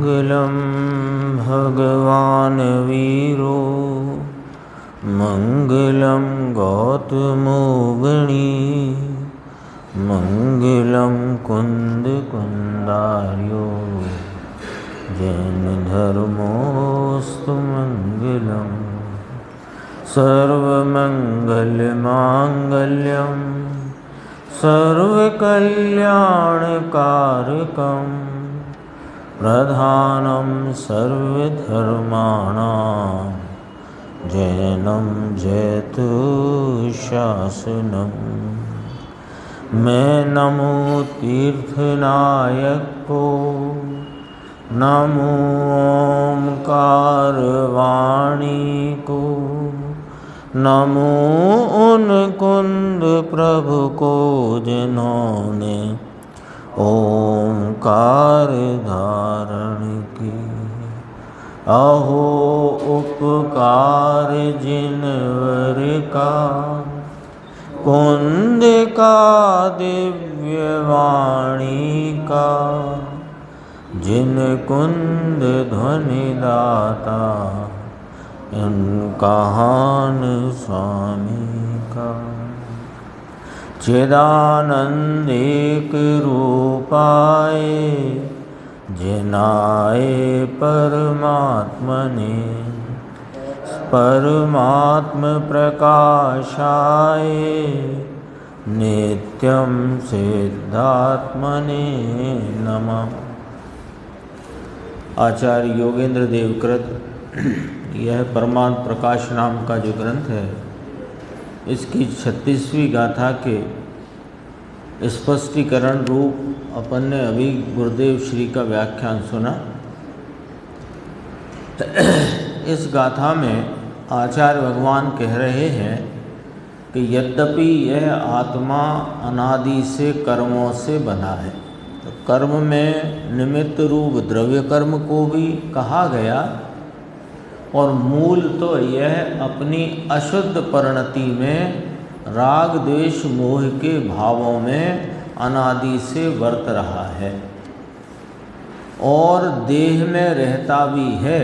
मंगलम भगवान वीरो मंगलम गौतमो गणी मंगलम कुंद कुंदार्यो जैन धर्मोस्तु मंगलम सर्वमंगल मांगल्यम सर्वकल्याणकारकम प्रधानं सर्वधर्माणां जैनं जयतु शासनम्। मैं नमो तीर्थनायक को, नमो ओंकार वाणी को, नमो उन कुंद प्रभु को जिन्होंने ओंकार धारण की। अहो उपकार जिनवर का, कुंद का दिव्य वाणी का, जिन कुंद ध्वनि दाता इनका हान स्वामी का। चिदानंदेक रूपाए जिनाए परमात्मने, परमात्म प्रकाशाए नित्यं सिद्धात्मने नमः। आचार्य योगेंद्र देवकृत यह परमात्म प्रकाश नाम का जो ग्रंथ है, इसकी 36वीं गाथा के स्पष्टीकरण रूप अपन ने अभी गुरुदेव श्री का व्याख्यान सुना। इस गाथा में आचार्य भगवान कह रहे हैं कि यद्यपि यह आत्मा अनादि से कर्मों से बना है, तो कर्म में निमित्त रूप द्रव्य कर्म को भी कहा गया, और मूल तो यह अपनी अशुद्ध परिणति में राग द्वेष मोह के भावों में अनादि से वर्त रहा है, और देह में रहता भी है,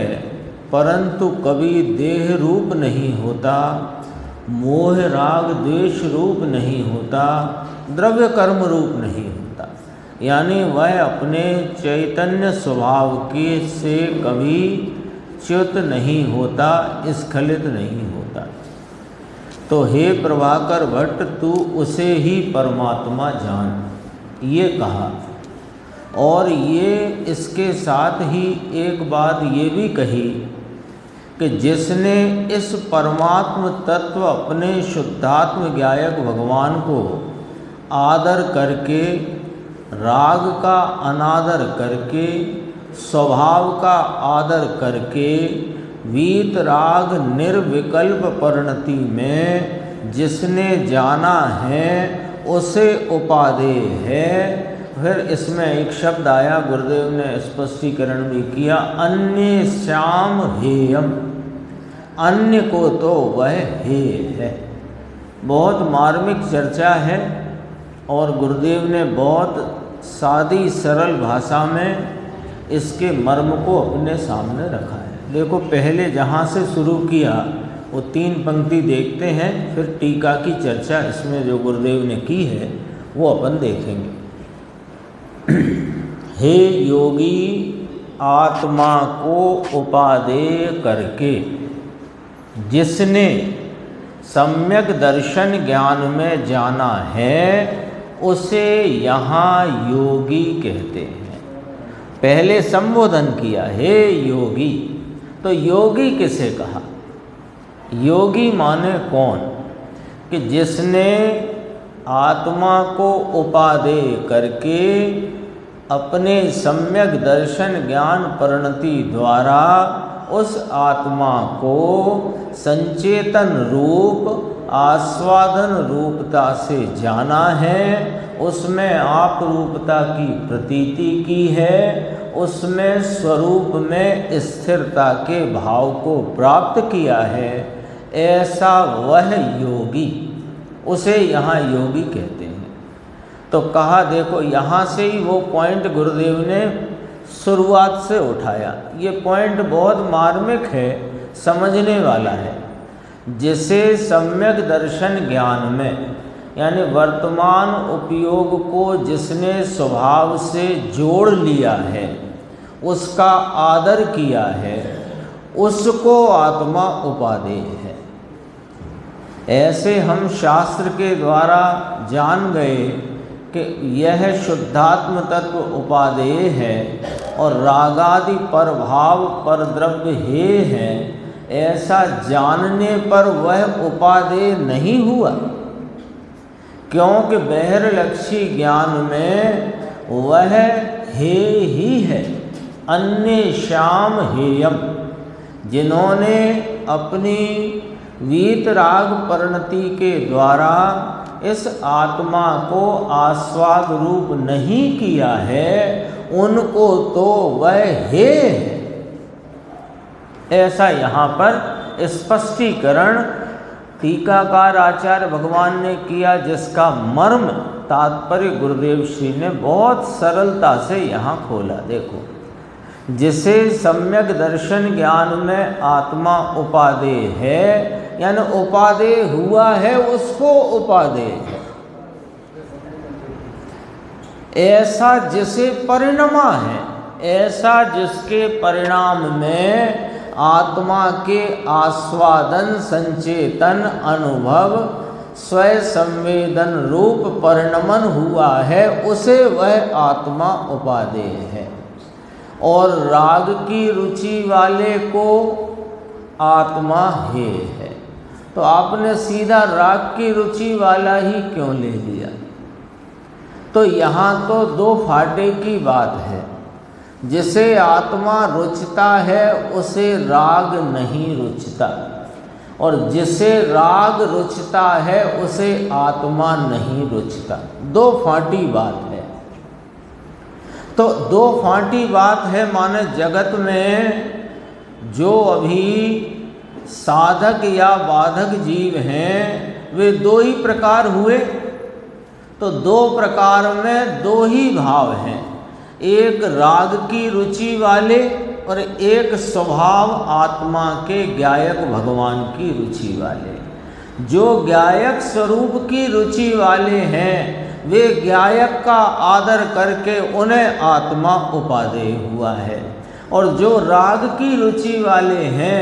परंतु कभी देह रूप नहीं होता, मोह राग द्वेष रूप नहीं होता, द्रव्य कर्म रूप नहीं होता। यानी वह अपने चैतन्य स्वभाव के से कभी च्युत नहीं होता, स्खलित नहीं होता। तो हे प्रभाकर भट्ट, तू उसे ही परमात्मा जान, ये कहा। और ये इसके साथ ही एक बात ये भी कही कि जिसने इस परमात्म तत्व अपने शुद्धात्म ज्ञायक भगवान को आदर करके, राग का अनादर करके, स्वभाव का आदर करके, वीतराग निर्विकल्प परिणति में जिसने जाना है, उसे उपादेय है। फिर इसमें एक शब्द आया, गुरुदेव ने स्पष्टीकरण भी किया, अन्य श्याम हेयम, अन्य को तो वह हेय है। बहुत मार्मिक चर्चा है, और गुरुदेव ने बहुत सादी सरल भाषा में इसके मर्म को अपने सामने रखा है। देखो, पहले जहाँ से शुरू किया वो 3 पंक्ति देखते हैं, फिर टीका की चर्चा इसमें जो गुरुदेव ने की है वो अपन देखेंगे। हे योगी, आत्मा को उपादेय करके जिसने सम्यक दर्शन ज्ञान में जाना है, उसे यहाँ योगी कहते हैं। पहले संबोधन किया, हे योगी। तो योगी किसे कहा? योगी माने कौन? कि जिसने आत्मा को उपादेय करके अपने सम्यक दर्शन ज्ञान परिणति द्वारा उस आत्मा को संचेतन रूप आस्वादन रूपता से जाना है, उसमें आप रूपता की प्रतीति की है, उसमें स्वरूप में स्थिरता के भाव को प्राप्त किया है, ऐसा वह योगी, उसे यहाँ योगी कहते हैं। तो कहा देखो यहाँ से ही वो पॉइंट गुरुदेव ने शुरुआत से उठाया। ये पॉइंट बहुत मार्मिक है, समझने वाला है। जिसे सम्यक दर्शन ज्ञान में, यानी वर्तमान उपयोग को जिसने स्वभाव से जोड़ लिया है, उसका आदर किया है, उसको आत्मा उपादेय है। ऐसे हम शास्त्र के द्वारा जान गए कि यह शुद्धात्म तत्व उपादेय है और रागादि परभाव पर द्रव्य हे है। ऐसा जानने पर वह उपादेय नहीं हुआ, क्योंकि बहिर्लक्षी ज्ञान में वह हे ही है। अन्य श्याम हेयम, जिन्होंने अपनी वीतराग परिणति के द्वारा इस आत्मा को आस्वाद रूप नहीं किया है, उनको तो वह हे है। ऐसा यहाँ पर स्पष्टीकरण टीकाकार आचार्य भगवान ने किया, जिसका मर्म तात्पर्य गुरुदेव श्री ने बहुत सरलता से यहाँ खोला। देखो, जिसे सम्यक दर्शन ज्ञान में आत्मा उपादेय है, यानी उपादेय हुआ है, उसको उपादेय है। ऐसा जिसे परिणमा है, ऐसा जिसके परिणाम में आत्मा के आस्वादन, संचेतन, अनुभव, स्वय संवेदन रूप परिणमन हुआ है, उसे वह आत्मा उपादेय है। और राग की रुचि वाले को आत्मा हे है। तो आपने सीधा राग की रुचि वाला ही क्यों ले लिया? तो यहाँ तो दो फाटे की बात है। जिसे आत्मा रुचता है उसे राग नहीं रुचता, और जिसे राग रुचता है उसे आत्मा नहीं रुचता। दो फाटी बात है। तो दो फाटी बात है, माने जगत में जो अभी साधक या बाधक जीव हैं वे दो ही प्रकार हुए। तो दो प्रकार में दो ही भाव हैं, एक राग की रुचि वाले और एक स्वभाव आत्मा के गायक भगवान की रुचि वाले। जो गायक स्वरूप की रुचि वाले हैं वे गायक का आदर करके उन्हें आत्मा उपादेय हुआ है, और जो राग की रुचि वाले हैं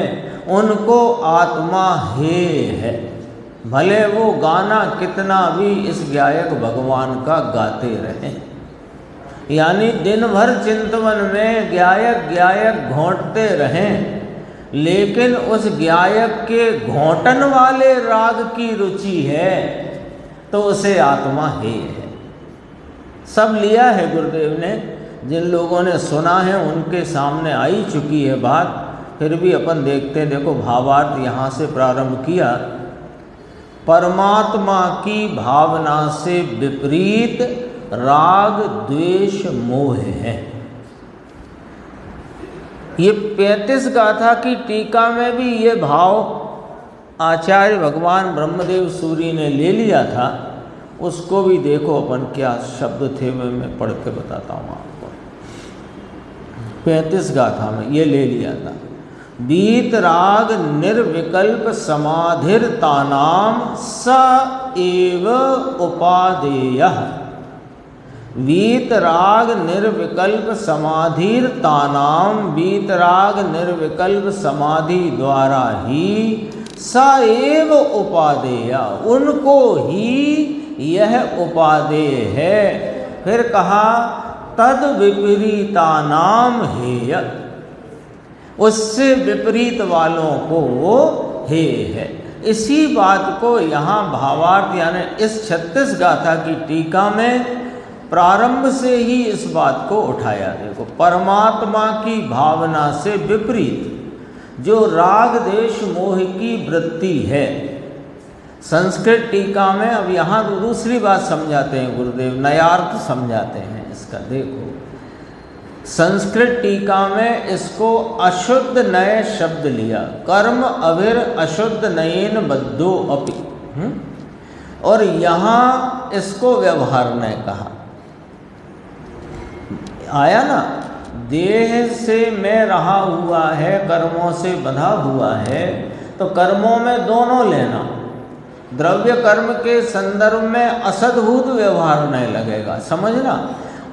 उनको आत्मा हे है। भले वो गाना कितना भी इस गायक भगवान का गाते रहें, यानी दिन भर चिंतवन में गायक गायक घोंटते रहें, लेकिन उस गायक के घोंटन वाले राग की रुचि है तो उसे आत्मा हे है। सब लिया है गुरुदेव ने, जिन लोगों ने सुना है उनके सामने आई चुकी है बात, फिर भी अपन देखते हैं। देखो, भावार्थ यहाँ से प्रारंभ किया। परमात्मा की भावना से विपरीत राग द्वेष मोह है। ये 35 गाथा की टीका में भी ये भाव आचार्य भगवान ब्रह्मदेव सूरी ने ले लिया था। उसको भी देखो अपन क्या शब्द थे, मैं पढ़ के बताता हूँ आपको। 35 गाथा में ये ले लिया था। वीतराग निर्विकल्प समाधिर्तानाम स एव उपादेयः। वीतराग निर्विकल्प समाधिर्तानाम, वीतराग निर्विकल्प समाधि द्वारा ही स एव उपादेय, उनको ही यह उपादेय है। फिर कहा तद विपरीतानाम हेय, उससे विपरीत वालों को वो हे है। इसी बात को यहाँ भावार्थ यानी इस 36 गाथा की टीका में प्रारंभ से ही इस बात को उठाया। देखो, परमात्मा की भावना से विपरीत जो राग देश मोह की वृत्ति है। संस्कृत टीका में अब यहाँ तो दूसरी बात समझाते हैं गुरुदेव, नयार्थ समझाते हैं इसका। देखो, संस्कृत टीका में इसको अशुद्ध नय शब्द लिया, कर्म अभिर अशुद्ध नयेन बद्धो अपि, और यहाँ इसको व्यवहार ने कहा। आया ना, देह से मैं रहा हुआ है, कर्मों से बंधा हुआ है, तो कर्मों में दोनों लेना। द्रव्य कर्म के संदर्भ में असद्भूत व्यवहार नहीं लगेगा, समझना।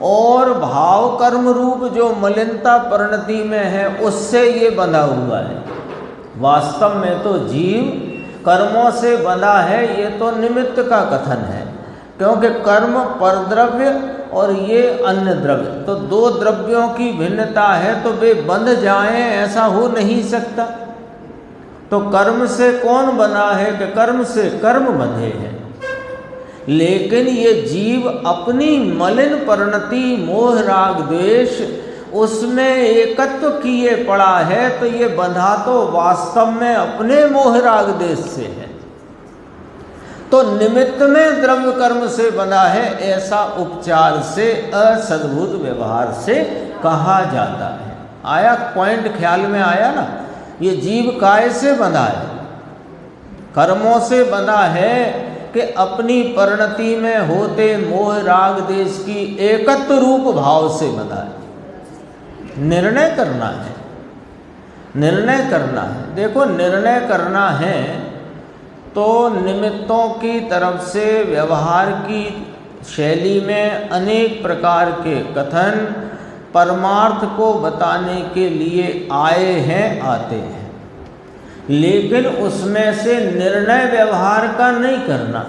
और भाव कर्म रूप जो मलिनता परिणति में है उससे ये बंधा हुआ है। वास्तव में तो जीव कर्मों से बंधा है, ये तो निमित्त का कथन है, क्योंकि कर्म परद्रव्य और ये अन्य द्रव्य, तो दो द्रव्यों की भिन्नता है, तो वे बंध जाएं ऐसा हो नहीं सकता। तो कर्म से कौन बना है कि कर्म से कर्म बंधे हैं। लेकिन ये जीव अपनी मलिन परिणति मोह राग द्वेष उसमें एकत्व किए पड़ा है, तो ये बंधा तो वास्तव में अपने मोह राग द्वेष से है। तो निमित्त में द्रव्य कर्म से बंधा है, ऐसा उपचार से असद्भुत व्यवहार से कहा जाता है। आया पॉइंट ख्याल में आया ना। ये जीव काय से बंधा है? कर्मों से बंधा है कि अपनी परिणति में होते मोह राग देश की एकत्व रूप भाव से बंधा है। निर्णय करना है, निर्णय करना है। देखो, निर्णय करना है तो निमित्तों की तरफ से व्यवहार की शैली में अनेक प्रकार के कथन परमार्थ को बताने के लिए आए हैं, आते हैं, लेकिन उसमें से निर्णय व्यवहार का नहीं करना।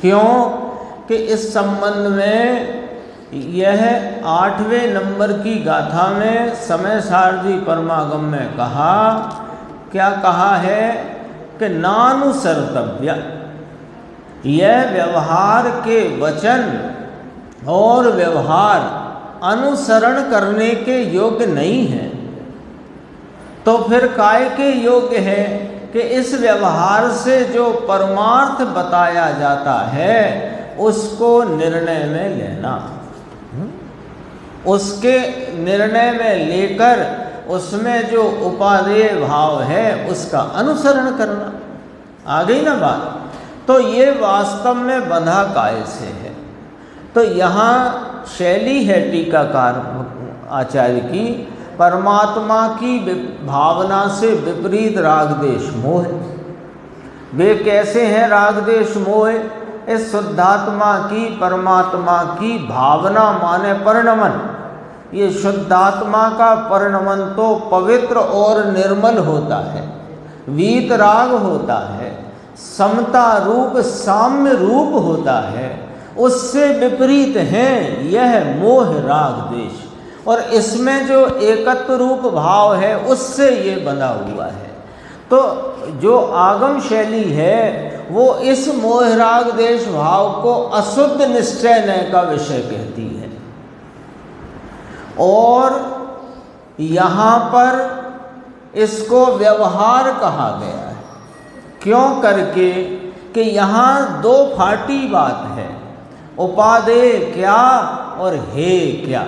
क्यों कि इस संबंध में यह 8वें नंबर की गाथा में समय सारथी परमागम में कहा, क्या कहा है कि नानुसर्तव्य, यह व्यवहार के वचन और व्यवहार अनुसरण करने के योग्य नहीं है। तो फिर काय के योग्य है कि इस व्यवहार से जो परमार्थ बताया जाता है उसको निर्णय में लेना, उसके निर्णय में लेकर उसमें जो उपादेय भाव है उसका अनुसरण करना। आ गई ना बात। तो ये वास्तव में बंधा काय से है। तो यहाँ शैली है टीकाकार आचार्य की, परमात्मा की भावना से विपरीत राग देश मोह। वे कैसे हैं राग देश मोह? इस शुद्धात्मा की, परमात्मा की भावना माने परिणमन। ये शुद्धात्मा का परिणमन तो पवित्र और निर्मल होता है, वीतराग होता है, समता रूप साम्य रूप होता है। उससे विपरीत हैं यह मोह राग देश, और इसमें जो एकत्व रूप भाव है उससे ये बंधा हुआ है। तो जो आगम शैली है वो इस मोह राग देश भाव को अशुद्ध निश्चय नय का विषय कहती है। और यहाँ पर इसको व्यवहार कहा गया है। क्यों करके कि यहाँ दो फाटी बात है, उपादेय क्या और हे क्या।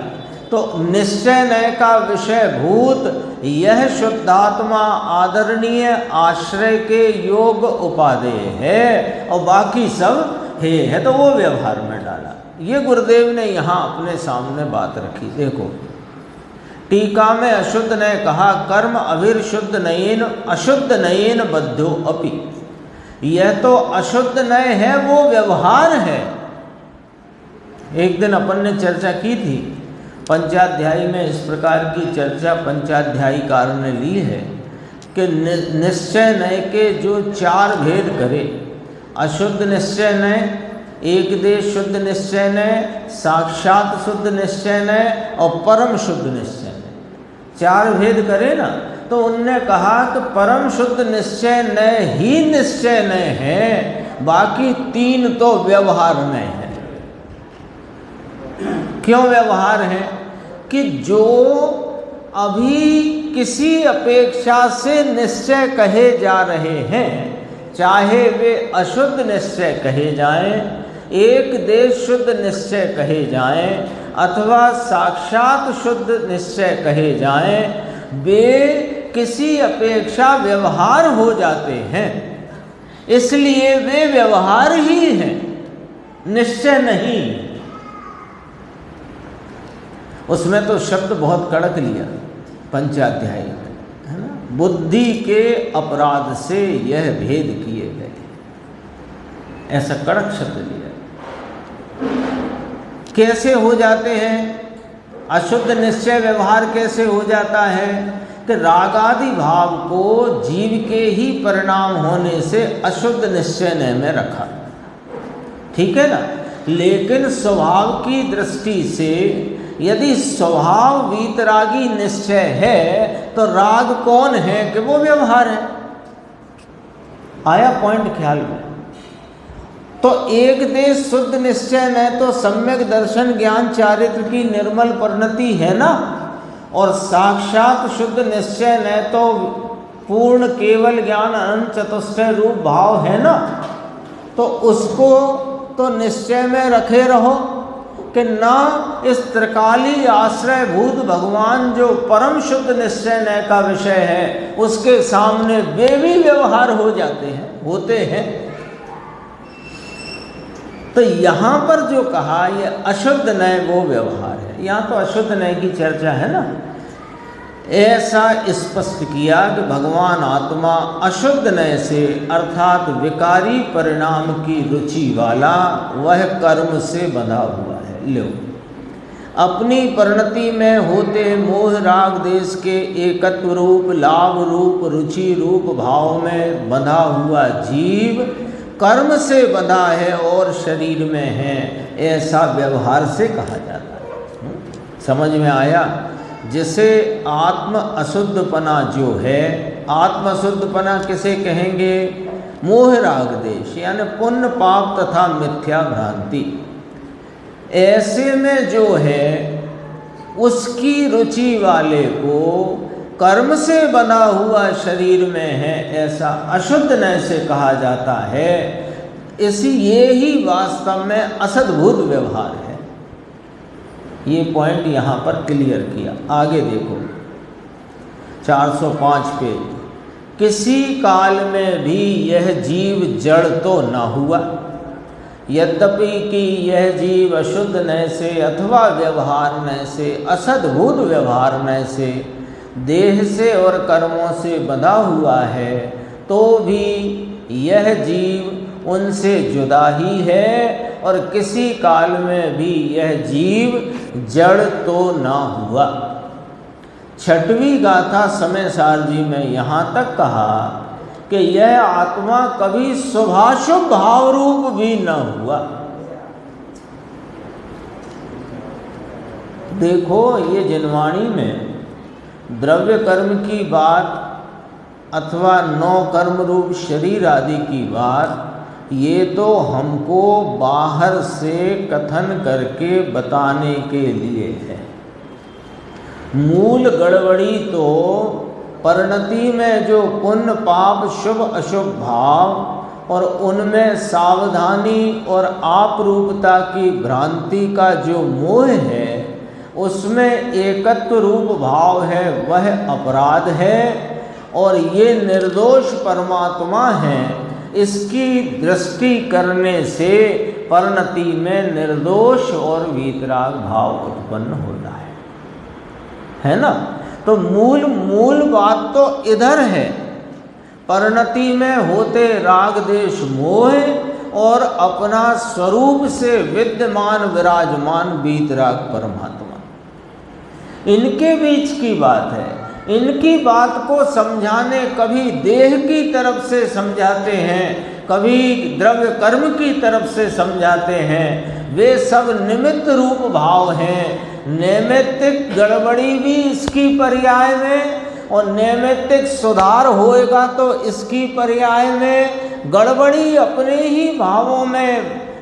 तो निश्चय नय का विषय भूत यह शुद्धात्मा आदरणीय आश्रय के योग उपादेय है और बाकी सब हे है, तो वो व्यवहार में डाला। ये गुरुदेव ने यहाँ अपने सामने बात रखी। देखो टीका में अशुद्ध ने कहा, कर्म अभिर्शुद्ध नयेन अशुद्ध नयेन बद्धो अपि। यह तो अशुद्ध नय है, वो व्यवहार है। एक दिन अपन ने चर्चा की थी पंचाध्यायी में, इस प्रकार की चर्चा पंचाध्यायीकार ने ली है कि निश्चय नय के जो चार भेद करे, अशुद्ध निश्चय नय, एक देश शुद्ध निश्चय नय, साक्षात शुद्ध निश्चय नय और परम शुद्ध निश्चय नय, चार भेद करे ना। तो उनने कहा कि परम शुद्ध निश्चय नय ही निश्चय नय है, बाकी तीन तो व्यवहार नय है। क्यों व्यवहार है? कि जो अभी किसी अपेक्षा से निश्चय कहे जा रहे हैं, चाहे वे अशुद्ध निश्चय कहे जाएं, एक देश शुद्ध निश्चय कहे जाएं, अथवा साक्षात शुद्ध निश्चय कहे जाएं, वे किसी अपेक्षा व्यवहार हो जाते हैं। इसलिए वे व्यवहार ही हैं, निश्चय नहीं। उसमें तो शब्द बहुत कड़क लिया पंचाध्यायी में, है ना। बुद्धि के अपराध से यह भेद किए गए, ऐसा कड़क शब्द लिया। कैसे हो जाते हैं अशुद्ध निश्चय व्यवहार, कैसे हो जाता है कि रागादि भाव को जीव के ही परिणाम होने से अशुद्ध निश्चय ने में रखा, ठीक है ना। लेकिन स्वभाव की दृष्टि से यदि स्वभाव वीतरागी निश्चय है तो राग कौन है कि वो व्यवहार है। आया पॉइंट ख्याल में। तो एक देश शुद्ध निश्चय न तो सम्यक दर्शन ज्ञान चारित्र की निर्मल परिणति है ना, और साक्षात शुद्ध निश्चय न तो पूर्ण केवल ज्ञान अनंत चतुष्टय रूप भाव है ना। तो उसको तो निश्चय में रखे रहो कि ना इस त्रिकाली आश्रय भूत भगवान जो परम शुद्ध निश्चय न का विषय है उसके सामने वे भी व्यवहार हो जाते हैं, होते हैं। तो यहाँ पर जो कहा ये अशुद्ध नय वो व्यवहार है, यहाँ तो अशुद्ध नय की चर्चा है ना। ऐसा स्पष्ट किया कि भगवान आत्मा अशुद्ध नय से अर्थात विकारी परिणाम की रुचि वाला वह कर्म से बंधा हुआ है। लो, अपनी परिणति में होते मोह राग देश के एकत्व रूप लाभ रूप रुचि रूप भाव में बंधा हुआ जीव कर्म से बंधा है और शरीर में है, ऐसा व्यवहार से कहा जाता है। समझ में आया। जिसे आत्म अशुद्धपना जो है, आत्म अशुद्धपना किसे कहेंगे? मोह राग देश यानी पुण्य पाप तथा मिथ्या भ्रांति। ऐसे में जो है उसकी रुचि वाले को कर्म से बना हुआ शरीर में है, ऐसा अशुद्ध नय से कहा जाता है। इसी ये ही वास्तव में असद्भुत व्यवहार है। ये पॉइंट यहाँ पर क्लियर किया। आगे देखो 405 पेज। किसी काल में भी यह जीव जड़ तो न हुआ, यद्यपि कि यह जीव अशुद्ध नय से अथवा व्यवहार नय से असद्भुत व्यवहार नय से देह से और कर्मों से बंधा हुआ है, तो भी यह जीव उनसे जुदा ही है और किसी काल में भी यह जीव जड़ तो ना हुआ। छठवीं गाथा समय सार जी में यहाँ तक कहा कि यह आत्मा कभी शुभाशुभ भाव रूप भी न हुआ। देखो ये जिनवाणी में द्रव्य कर्म की बात अथवा 9 कर्म रूप शरीर आदि की बात, ये तो हमको बाहर से कथन करके बताने के लिए है। मूल गड़बड़ी तो परिणति में जो पुण्य पाप शुभ अशुभ भाव और उनमें सावधानी और आपरूपता की भ्रांति का जो मोह है, उसमें एकत्व रूप भाव है, वह अपराध है। और ये निर्दोष परमात्मा है, इसकी दृष्टि करने से परिणति में निर्दोष और वीतराग भाव उत्पन्न होता है ना। तो मूल बात तो इधर है। परिणति में होते राग देश मोह और अपना स्वरूप से विद्यमान विराजमान वीतराग परमात्मा, इनके बीच की बात है। इनकी बात को समझाने कभी देह की तरफ से समझाते हैं, कभी द्रव्य कर्म की तरफ से समझाते हैं। वे सब निमित्त रूप भाव हैं। नैमित्तिक गड़बड़ी भी इसकी पर्याय में और नैमित्तिक सुधार होएगा तो इसकी पर्याय में। गड़बड़ी अपने ही भावों में,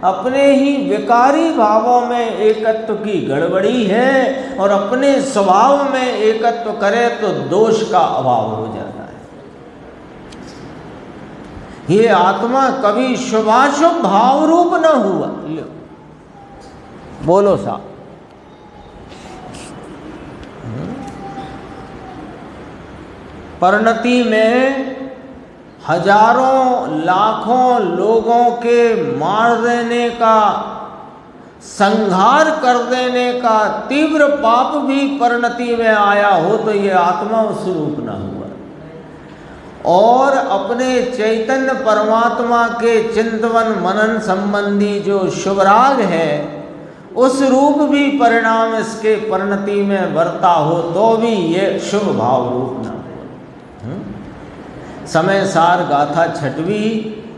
अपने ही विकारी भावों में एकत्व की गड़बड़ी है और अपने स्वभाव में एकत्व करे तो दोष का अभाव हो जाता है। ये आत्मा कभी शुभाशुभ भाव रूप न हुआ। बोलो साहब। परिणति में हजारों लाखों लोगों के मार देने का संहार कर देने का तीव्र पाप भी परिणति में आया हो तो ये आत्मा उस रूप न हुआ। और अपने चैतन्य परमात्मा के चिंतन मनन संबंधी जो शुभराग है उस रूप भी परिणाम इसके परिणति में बरता हो तो भी ये शुभ भाव रूप न हो। समय सार गाथा छठवीं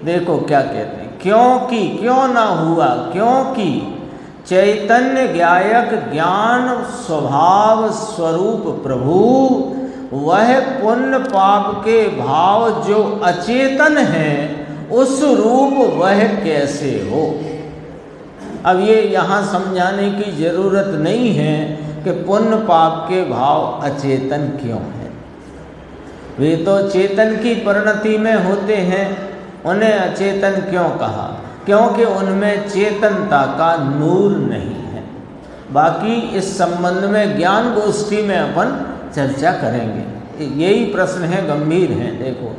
देखो क्या कहते हैं, क्योंकि क्यों ना हुआ, क्योंकि चैतन्य ज्ञायक ज्ञान स्वभाव स्वरूप प्रभु वह पुण्य पाप के भाव जो अचेतन है उस रूप वह कैसे हो। अब ये यहाँ समझाने की जरूरत नहीं है कि पुण्य पाप के भाव अचेतन क्यों हैं। वे तो चेतन की परिणति में होते हैं, उन्हें अचेतन क्यों कहा? क्योंकि उनमें चेतनता का नूर नहीं है। बाकी इस संबंध में ज्ञान गोष्ठी में अपन चर्चा करेंगे। यही प्रश्न है, गंभीर है। देखो,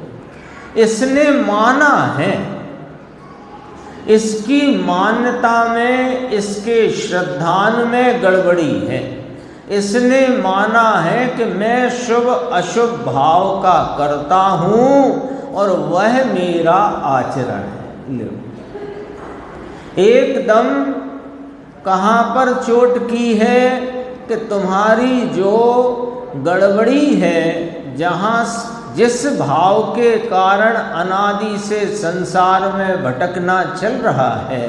इसने माना है, इसकी मान्यता में, इसके श्रद्धान में गड़बड़ी है। इसने माना है कि मैं शुभ अशुभ भाव का करता हूँ और वह मेरा आचरण है। एकदम कहाँ पर चोट की है कि तुम्हारी जो गड़बड़ी है, जहाँ जिस भाव के कारण अनादि से संसार में भटकना चल रहा है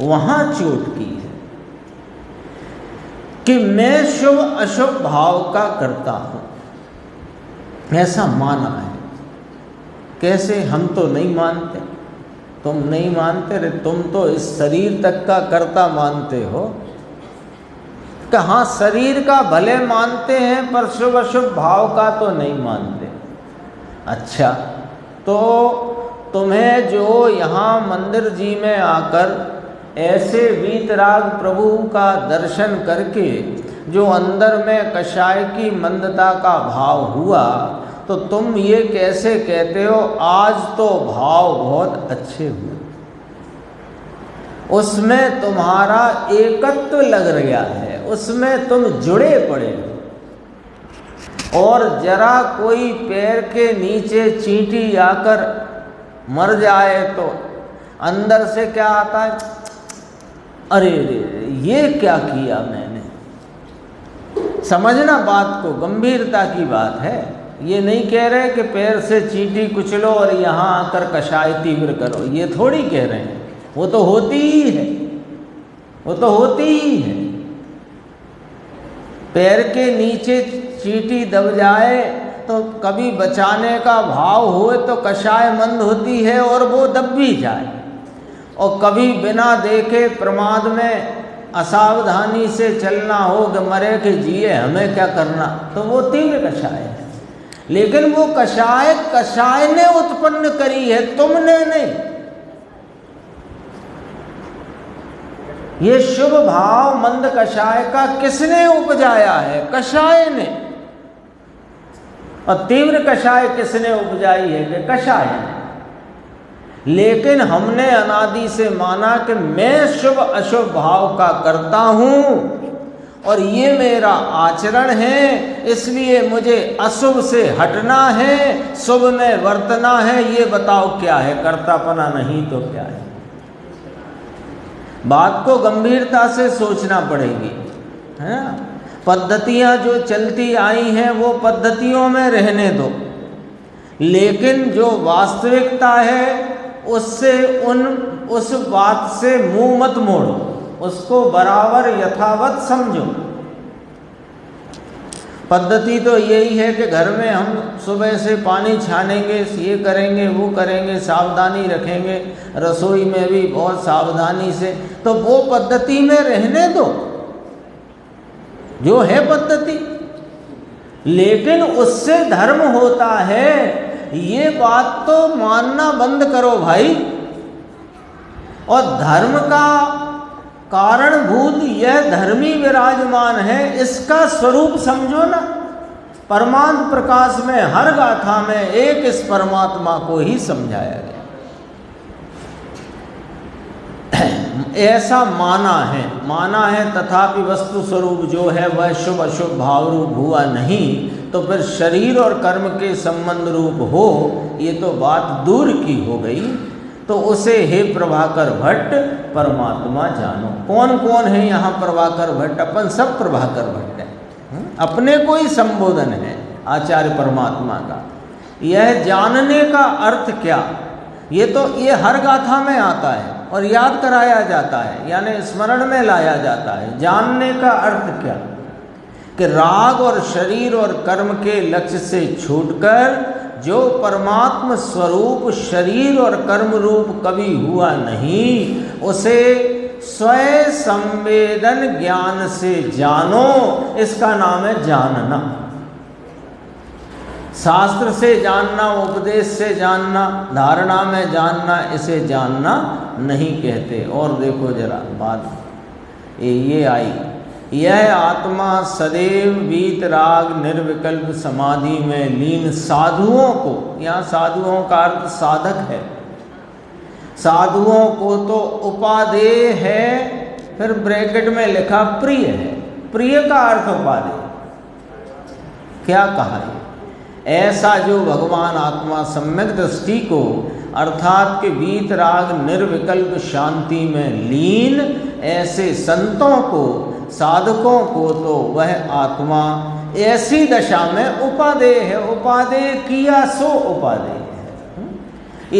वहाँ चोट की है कि मैं शुभ अशुभ भाव का करता हूँ, ऐसा माना है। कैसे? हम तो नहीं मानते। तुम नहीं मानते रे, तुम तो इस शरीर तक का कर्ता मानते हो। कि हाँ, शरीर का भले मानते हैं पर शुभ अशुभ भाव का तो नहीं मानते। अच्छा, तो तुम्हें जो यहाँ मंदिर जी में आकर ऐसे वीतराग प्रभु का दर्शन करके जो अंदर में कषाय की मंदता का भाव हुआ, तो तुम ये कैसे कहते हो आज तो भाव बहुत अच्छे हुए? उसमें तुम्हारा एकत्व लग रहा है, उसमें तुम जुड़े पड़े हो। और जरा कोई पैर के नीचे चींटी आकर मर जाए तो अंदर से क्या आता है? अरे ये क्या किया मैंने। समझना बात को, गंभीरता की बात है। ये नहीं कह रहे कि पैर से चींटी कुचलो और यहाँ आकर कषाय तीव्र करो, ये थोड़ी कह रहे हैं। वो तो होती ही है, वो तो होती ही है। पैर के नीचे चींटी दब जाए तो कभी बचाने का भाव होए तो कषाय मंद होती है और वो दब भी जाए, और कभी बिना देखे प्रमाद में असावधानी से चलना हो कि मरे के जिए हमें क्या करना, तो वो तीव्र कषाय है। लेकिन वो कषाय कषाय ने उत्पन्न करी है, तुमने नहीं। ये शुभ भाव मंद कषाय का किसने उपजाया है? कषाय ने। और तीव्र कषाय किसने उपजाई है? कि कषाय ने। लेकिन हमने अनादि से माना कि मैं शुभ अशुभ भाव का करता हूँ और ये मेरा आचरण है, इसलिए मुझे अशुभ से हटना है, शुभ में वर्तना है। ये बताओ क्या है? कर्तापना नहीं तो क्या है? बात को गंभीरता से सोचना पड़ेगी, है? पद्धतियाँ जो चलती आई हैं वो पद्धतियों में रहने दो, लेकिन जो वास्तविकता है उससे उस बात से मुंह मत मोड़ो, उसको बराबर यथावत समझो। पद्धति तो यही है कि घर में हम सुबह से पानी छानेंगे, ये करेंगे, वो करेंगे, सावधानी रखेंगे, रसोई में भी बहुत सावधानी से, तो वो पद्धति में रहने दो जो है पद्धति। लेकिन उससे धर्म होता है, ये बात तो मानना बंद करो भाई। और धर्म का कारणभूत यह धर्मी विराजमान है, इसका स्वरूप समझो ना। परमानंद प्रकाश में हर गाथा में एक इस परमात्मा को ही समझाया गया। ऐसा माना है तथापि वस्तु स्वरूप जो है वह शुभ अशुभ भाव रूप हुआ नहीं, तो फिर शरीर और कर्म के संबंध रूप हो, ये तो बात दूर की हो गई। तो उसे हे प्रभाकर भट्ट परमात्मा जानो। कौन कौन है यहाँ प्रभाकर भट्ट? अपन सब प्रभाकर भट्ट हैं। अपने को ही संबोधन है आचार्य परमात्मा का। यह जानने का अर्थ क्या? ये हर गाथा में आता है और याद कराया जाता है, यानी स्मरण में लाया जाता है। जानने का अर्थ क्या? कि राग और शरीर और कर्म के लक्ष्य से छूटकर जो परमात्म स्वरूप शरीर और कर्म रूप कभी हुआ नहीं, उसे स्वयं संवेदन ज्ञान से जानो। इसका नाम है जानना। शास्त्र से जानना, उपदेश से जानना, धारणा में जानना, इसे जानना नहीं कहते। और देखो जरा बात ये आई, यह आत्मा सदैव वीतराग निर्विकल्प समाधि में लीन साधुओं को, यहाँ साधुओं का अर्थ साधक है, साधुओं को तो उपादेय है, फिर ब्रैकेट में लिखा प्रिय है। प्रिय का अर्थ उपादेय। क्या कहा है? ऐसा जो भगवान आत्मा सम्यक दृष्टि को अर्थात के वीतराग निर्विकल्प शांति में लीन, ऐसे संतों को, साधकों को तो वह आत्मा ऐसी दशा में उपादेय है। उपादेय किया सो उपादेय है।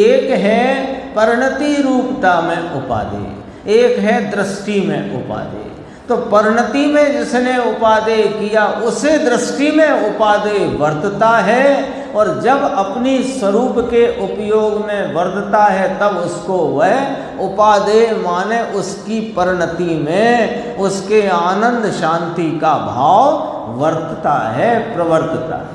एक है परिणति रूपता में उपादेय, एक है दृष्टि में उपादेय। तो परिणति में जिसने उपादेय किया उसे दृष्टि में उपादेय वर्तता है, और जब अपनी स्वरूप के उपयोग में वर्तता है तब उसको वह उपादेय माने उसकी परिणति में उसके आनंद शांति का भाव वर्तता है, प्रवर्तता है।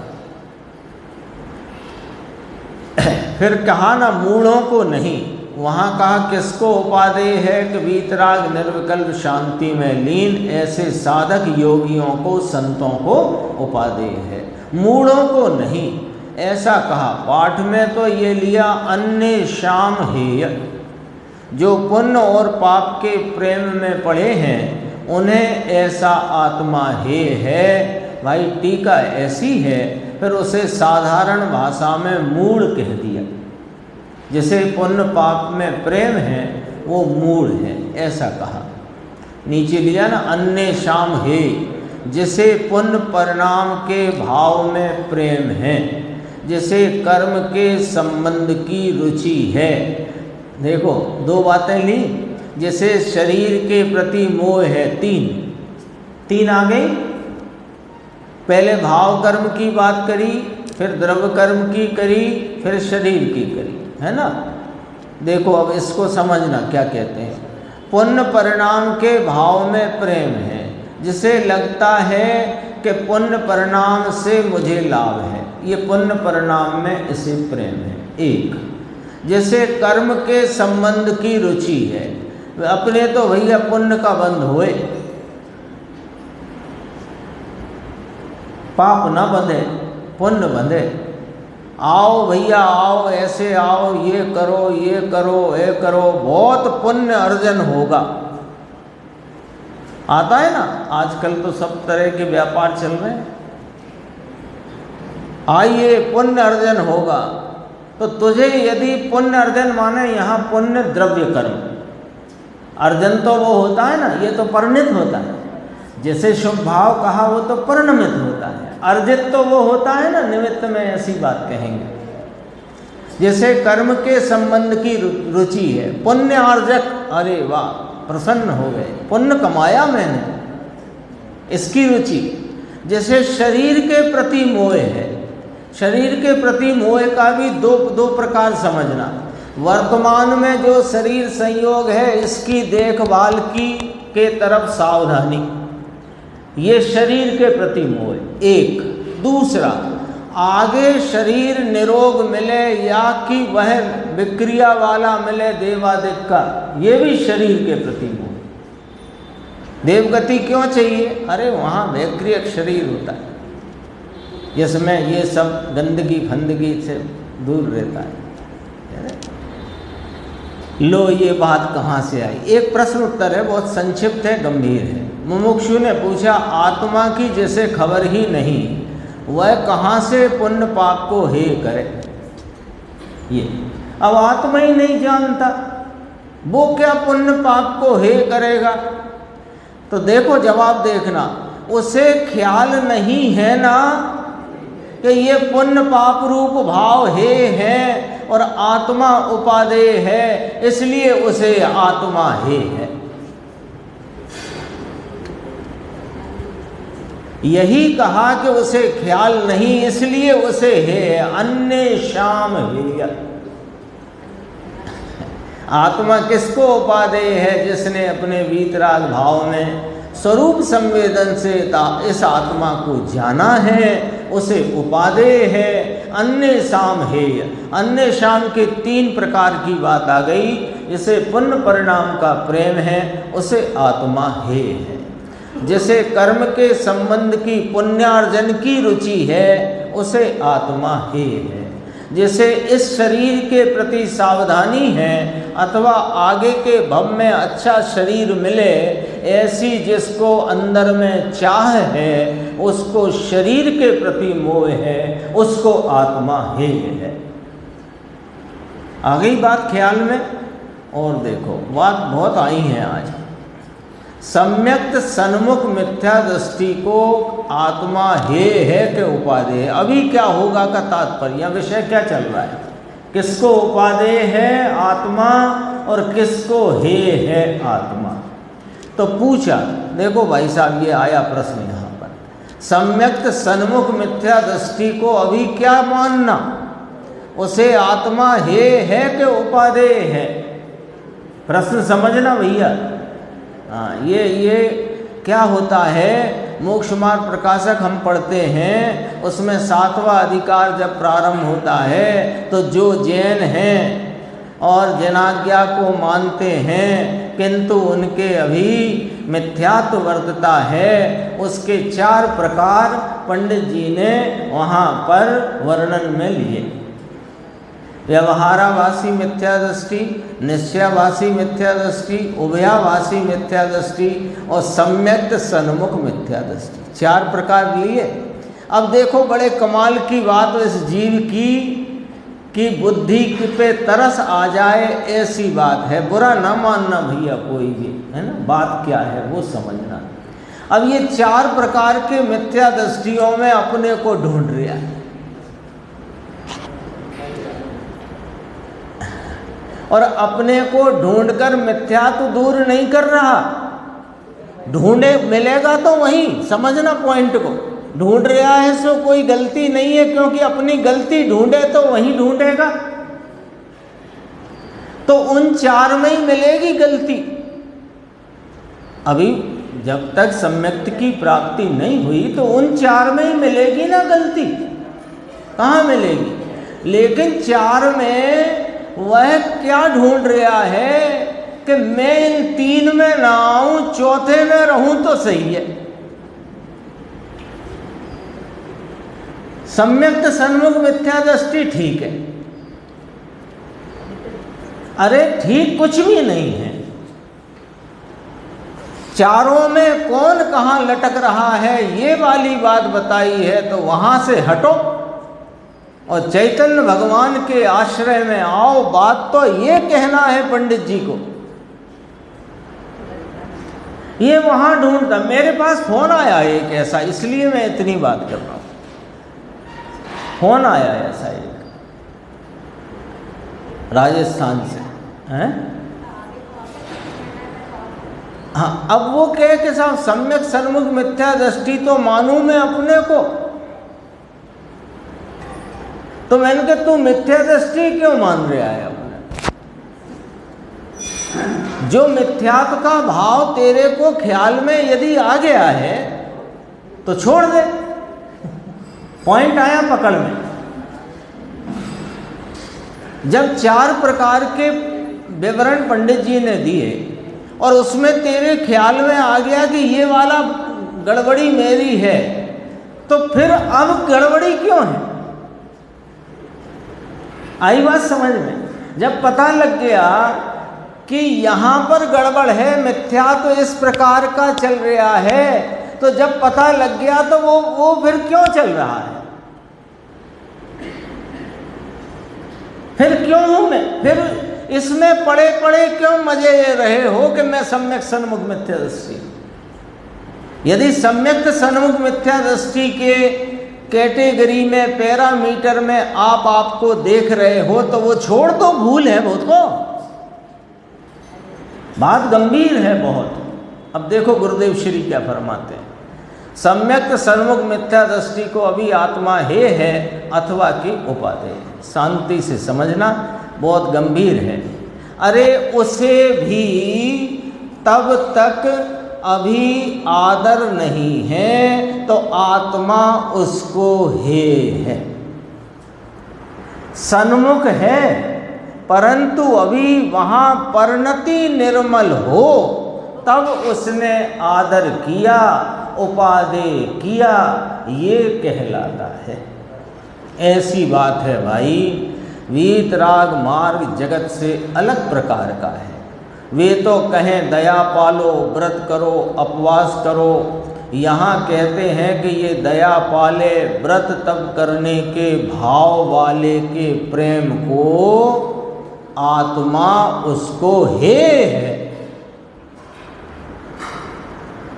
फिर कहा ना मूढ़ों को नहीं, वहाँ कहा किसको उपादेय है? कि वीतराग निर्विकल्प शांति में लीन ऐसे साधक योगियों को, संतों को उपादेय है, मूढ़ों को नहीं। ऐसा कहा। पाठ में तो ये लिया अन्य शाम हेय, जो पुण्य और पाप के प्रेम में पड़े हैं उन्हें ऐसा आत्मा हेय है। भाई टीका ऐसी है, फिर उसे साधारण भाषा में मूढ़ कह दिया। जिसे पुण्य पाप में प्रेम है वो मूढ़ है, ऐसा कहा। नीचे लिया ना अन्य शाम है, जिसे पुण्य परिणाम के भाव में प्रेम है, जिसे कर्म के संबंध की रुचि है। देखो दो बातें ली, जिसे शरीर के प्रति मोह है, तीन आ गई। पहले भाव कर्म की बात करी, फिर द्रव्य कर्म की करी, फिर शरीर की करी, है ना। देखो अब इसको समझना क्या कहते हैं। पुण्य परिणाम के भाव में प्रेम है, जिसे लगता है कि पुण्य परिणाम से मुझे लाभ है, ये पुण्य परिणाम में इसे प्रेम है। एक, जैसे कर्म के संबंध की रुचि है, अपने तो भैया पुण्य का बंध होए, पाप न बंधे पुण्य बंधे। आओ भैया आओ, ऐसे आओ, ये करो ये करो ये करो, बहुत पुण्य अर्जन होगा। आता है ना, आजकल तो सब तरह के व्यापार चल रहे हैं। आइए पुण्य अर्जन होगा, तो तुझे यदि पुण्य अर्जन माने यहाँ पुण्य द्रव्य कर्म अर्जन तो वो होता है ना, ये तो परिणित होता है। जैसे शुभ भाव कहा वो तो परिणमित होता है, अर्जित तो वो होता है ना निमित्त में, ऐसी बात कहेंगे। जैसे कर्म के संबंध की रुचि है, पुण्य अर्जक, अरे वाह प्रसन्न हो गए, पुण्य कमाया मैंने, इसकी रुचि। जैसे शरीर के प्रति मोह है, शरीर के प्रति मोह का भी दो प्रकार समझना। वर्तमान में जो शरीर संयोग है इसकी देखभाल की के तरफ सावधानी, ये शरीर के प्रति मोह एक। दूसरा, आगे शरीर निरोग मिले या कि वह विक्रिया वाला मिले देवादिक का, ये भी शरीर के प्रति मोह। देवगति क्यों चाहिए? अरे वहाँ वैक्रियक शरीर होता है जिसमें ये सब गंदगी फंदगी से दूर रहता है। लो ये बात कहाँ से आई। एक प्रश्न उत्तर है, बहुत संक्षिप्त है, गंभीर है। मुमुक्षु ने पूछा, आत्मा की जैसे खबर ही नहीं, वह कहाँ से पुण्य पाप को हे करे। ये अब आत्मा ही नहीं जानता, वो क्या पुण्य पाप को हे करेगा। तो देखो जवाब देखना, उसे ख्याल नहीं है ना कि ये पुण्य पाप रूप भाव हे है और आत्मा उपादेय है, इसलिए उसे आत्मा हे है। यही कहा कि उसे ख्याल नहीं, इसलिए उसे हे है। अन्य शाम हेय। आत्मा किसको उपादेय है? जिसने अपने वीतराग भाव में स्वरूप संवेदन से इस आत्मा को जाना है, उसे उपादेय है। अन्य शाम हेय। अन्य शाम के 3 प्रकार की बात आ गई। इसे पुण्य परिणाम का प्रेम है, उसे आत्मा हेय है। जैसे कर्म के संबंध की पुण्यार्जन की रुचि है, उसे आत्मा हेय है। जैसे इस शरीर के प्रति सावधानी है अथवा आगे के भव में अच्छा शरीर मिले, ऐसी जिसको अंदर में चाह है, उसको शरीर के प्रति मोह है, उसको आत्मा हेय है। आ गई बात ख्याल में? और देखो बात बहुत आई है आज। सम्यक्त सन्मुख मिथ्या दृष्टि को आत्मा हेय है कि उपादेय है। अभी क्या होगा का तात्पर्य, विषय क्या चल रहा है, किसको उपादेय है आत्मा और किसको हेय है आत्मा। तो पूछा, देखो भाई साहब ये आया प्रश्न यहाँ पर, सम्यक्त सन्मुख मिथ्या दृष्टि को अभी क्या मानना, उसे आत्मा हेय है कि उपादेय है। प्रश्न समझना भैया। हाँ, ये क्या होता है, मोक्ष मार्ग प्रकाशक हम पढ़ते हैं, उसमें 7वां अधिकार जब प्रारंभ होता है तो जो जैन हैं और जैनाज्ञा को मानते हैं किंतु उनके अभी मिथ्यात्व वर्तता है, उसके 4 प्रकार पंडित जी ने वहाँ पर वर्णन में लिए। व्यवहारावासी मिथ्या दृष्टि, निश्चयावासी मिथ्या दृष्टि, उभयावासी मिथ्या दृष्टि और सम्यक्त सन्मुख मिथ्या दृष्टि, 4 प्रकार लिए। अब देखो बड़े कमाल की बात, इस जीव की बुद्धि पे तरस आ जाए ऐसी बात है। बुरा ना मानना भैया कोई भी, है ना, बात क्या है वो समझना। अब ये 4 प्रकार के मिथ्या दृष्टियों में अपने को ढूंढ रहा है और अपने को ढूंढकर मिथ्या तो दूर नहीं कर रहा, ढूंढे मिलेगा तो वहीं, समझना पॉइंट को। ढूंढ रहा है सो कोई गलती नहीं है, क्योंकि अपनी गलती ढूंढे तो वहीं ढूंढेगा, तो उन 4 में ही मिलेगी गलती। अभी जब तक सम्यक्त की प्राप्ति नहीं हुई तो उन 4 में ही मिलेगी ना गलती, कहाँ मिलेगी। लेकिन 4 में वह क्या ढूंढ रहा है कि मैं इन 3 में ना आऊं, 4थे में रहूं तो सही है। सम्यक्त सन्मुख मिथ्या दृष्टि ठीक है, अरे ठीक कुछ भी नहीं है। 4 में कौन कहाँ लटक रहा है ये वाली बात बताई है, तो वहां से हटो और चैतन्य भगवान के आश्रय में आओ। बात तो ये कहना है पंडित जी को, ये वहां ढूंढता। मेरे पास फोन आया एक ऐसा, इसलिए मैं इतनी बात कर रहा हूं। फोन आया ऐसा एक राजस्थान से, हैं? हाँ, अब वो कहे कि साहब सम्यक सन्मुख मिथ्या दृष्टि तो मानूं मैं अपने को। तो मैंने कहा तू मिथ्या दृष्टि क्यों मान रहा है अपने? जो मिथ्यात्व का भाव तेरे को ख्याल में यदि आ गया है तो छोड़ दे। पॉइंट आया पकड़ में। जब 4 प्रकार के विवरण पंडित जी ने दिए और उसमें तेरे ख्याल में आ गया कि ये वाला गड़बड़ी मेरी है, तो फिर अब गड़बड़ी क्यों है? आई बात समझ में? जब पता लग गया कि यहाँ पर गड़बड़ है, मिथ्या तो इस प्रकार का चल रहा है, तो जब पता लग गया तो वो फिर क्यों चल रहा है, फिर क्यों हूं मैं, फिर इसमें पड़े पड़े क्यों मजे ले रहे हो कि मैं सम्यक सन्मुख मिथ्या दृष्टि। यदि सम्यक सन्मुख मिथ्या दृष्टि के कैटेगरी में, पैरामीटर में आप आपको देख रहे हो तो वो छोड़ दो, भूल है बहुत को, बात गंभीर है बहुत। अब देखो गुरुदेव श्री क्या फरमाते हैं, सम्यक सन्मुख मिथ्या दृष्टि को अभी आत्मा है अथवा की उपाधि। शांति से समझना, बहुत गंभीर है। अरे उसे भी तब तक अभी आदर नहीं है तो आत्मा उसको है। सन्मुख है परंतु अभी वहाँ परिणति निर्मल हो तब उसने आदर किया, उपादेय किया, ये कहलाता है। ऐसी बात है भाई। वीतराग मार्ग जगत से अलग प्रकार का है। वे तो कहें दया पालो, व्रत करो, उपवास करो, यहाँ कहते हैं कि ये दया पाले, व्रत तब करने के भाव वाले के प्रेम को आत्मा उसको है।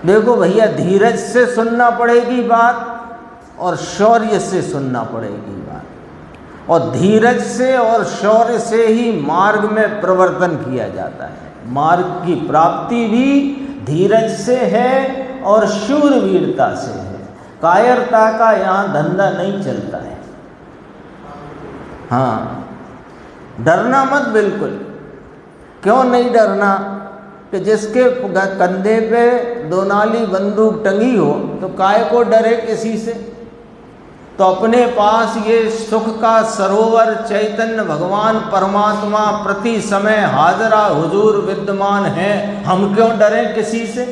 देखो भैया, धीरज से सुनना पड़ेगी बात और शौर्य से सुनना पड़ेगी बात, और धीरज से और शौर्य से ही मार्ग में प्रवर्तन किया जाता है। मार्ग की प्राप्ति भी धीरज से है और शूरवीरता से है। कायरता का यहाँ धंधा नहीं चलता है। हाँ, डरना मत बिल्कुल। क्यों नहीं डरना कि जिसके कंधे पे दोनाली बंदूक टंगी हो तो काय को डरे किसी से। तो अपने पास ये सुख का सरोवर चैतन्य भगवान परमात्मा प्रति समय हाजरा हुजूर विद्यमान है, हम क्यों डरें किसी से।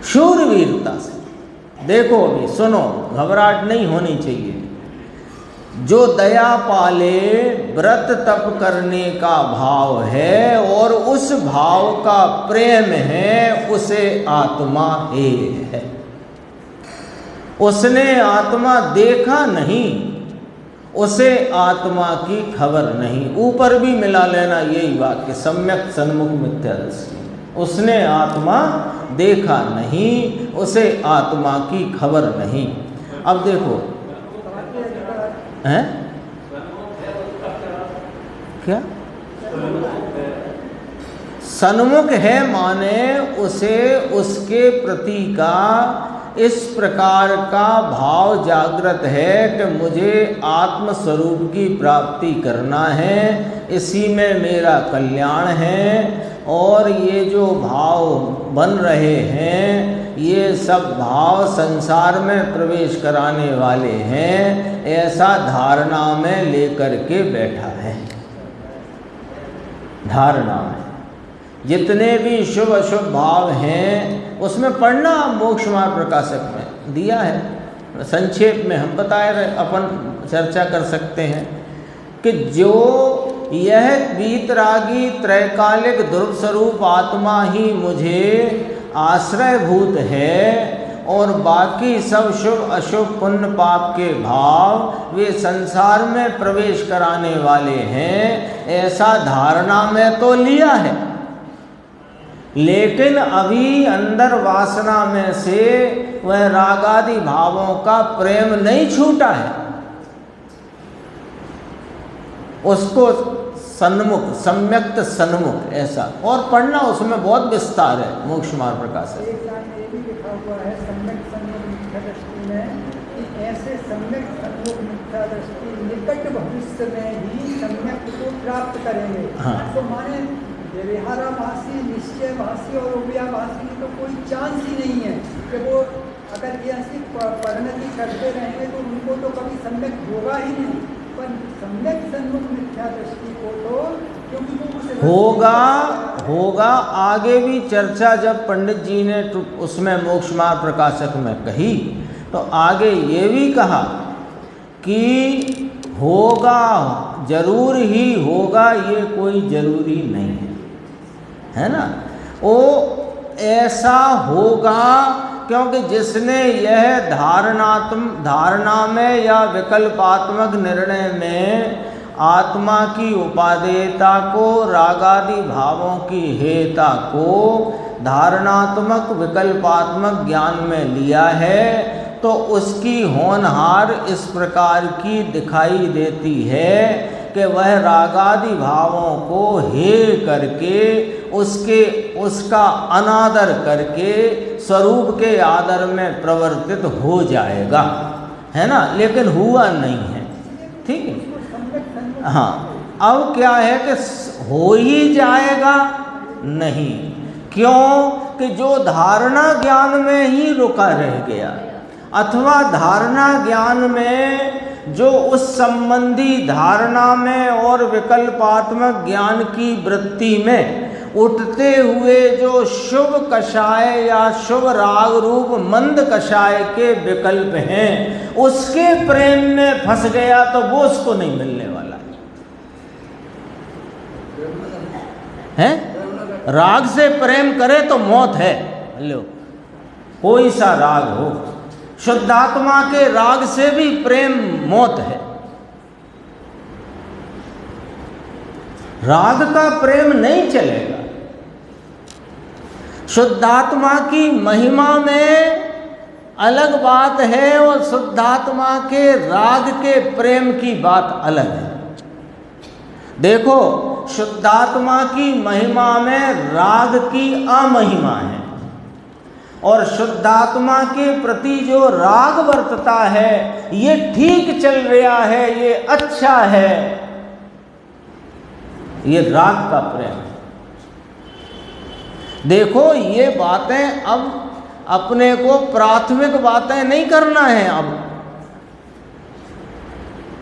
शूरवीरता से देखो, अभी सुनो, घबराहट नहीं होनी चाहिए। जो दया पाले, व्रत तप करने का भाव है और उस भाव का प्रेम है, उसे आत्मा है। उसने आत्मा देखा नहीं, उसे आत्मा की खबर नहीं। ऊपर भी मिला लेना यही वाक्य, सम्यक सन्मुख मिथ्या दृष्टि। उसने आत्मा देखा नहीं, उसे आत्मा की खबर नहीं। अब देखो हैं क्या, सन्मुख है माने उसे उसके प्रति का इस प्रकार का भाव जागृत है कि मुझे आत्म स्वरूप की प्राप्ति करना है, इसी में मेरा कल्याण है। और ये जो भाव बन रहे हैं, ये सब भाव संसार में प्रवेश कराने वाले हैं, ऐसा धारणा में लेकर के बैठा है। धारणा में जितने भी शुभ अशुभ भाव हैं उसमें पढ़ना, मोक्ष मार्ग प्रकाशक में दिया है। संक्षेप में हम बताए रहे, अपन चर्चा कर सकते हैं कि जो यह वीतरागी त्रैकालिक ध्रुव स्वरूप आत्मा ही मुझे आश्रयभूत है और बाकी सब शुभ अशुभ पुण्य पाप के भाव वे संसार में प्रवेश कराने वाले हैं, ऐसा धारणा में तो लिया है। लेकिन अभी अंदर वासना में से वह रागादि भावों का प्रेम नहीं छूटा है। उसको सन्मुख, सम्यक्त सन्मुख ऐसा और पढ़ना, उसमें बहुत विस्तार है। मोक्ष मार्ग प्रकाश है। ये भी लिखा हुआ है सम्यक सन्मुख मिथ्या दृष्टि में कि ऐसे सम्यक सन्मुख मिथ्या दृष्टि निकट भविष्य में ही सम्यक को प्राप्त करेंगे। हाँ। तो माने व्यवहारा भाषी, निश्चय भाषी और उभया भाषी की तो कोई चांस ही नहीं है कि वो अगर ये ऐसी परिणति करते रहेंगे तो उनको तो कभी सम्यक होगा ही नहीं। पर सम्यक सन्मुख मिथ्या दृष्टि को तो क्योंकि वो होगा आगे भी चर्चा जब पंडित जी ने उसमें मोक्ष मार्ग प्रकाशक में कही तो आगे ये भी कहा कि होगा, जरूर ही होगा ये कोई जरूरी नहीं है ना। वो ऐसा होगा क्योंकि जिसने यह धारणा में या विकल्पात्मक निर्णय में आत्मा की उपादेयता को, रागादि भावों की हेयता को धारणात्मक विकल्पात्मक ज्ञान में लिया है, तो उसकी होनहार इस प्रकार की दिखाई देती है कि वह रागादि भावों को हेय करके उसका अनादर करके स्वरूप के आदर में प्रवर्तित हो जाएगा, है ना, लेकिन हुआ नहीं है। ठीक है, हाँ। अब क्या है कि हो ही जाएगा नहीं, क्यों कि जो धारणा ज्ञान में ही रुका रह गया, अथवा धारणा ज्ञान में जो उस संबंधी धारणा में और विकल्पात्मक ज्ञान की वृत्ति में उठते हुए जो शुभ कषाय या शुभ राग रूप मंद कषाय के विकल्प हैं, उसके प्रेम में फंस गया तो वो उसको नहीं मिलने वाला है। राग से प्रेम करे तो मौत है, लो कोई सा राग हो। शुद्धात्मा के राग से भी प्रेम मौत है। राग का प्रेम नहीं चलेगा। शुद्धात्मा की महिमा में अलग बात है और शुद्धात्मा के राग के प्रेम की बात अलग है। देखो, शुद्धात्मा की महिमा में राग की अमहिमा है और शुद्धात्मा के प्रति जो राग वर्तता है, ये ठीक चल रहा है, ये अच्छा है, ये राग का प्रेम है। देखो, ये बातें अब अपने को प्राथमिक बातें नहीं करना है। अब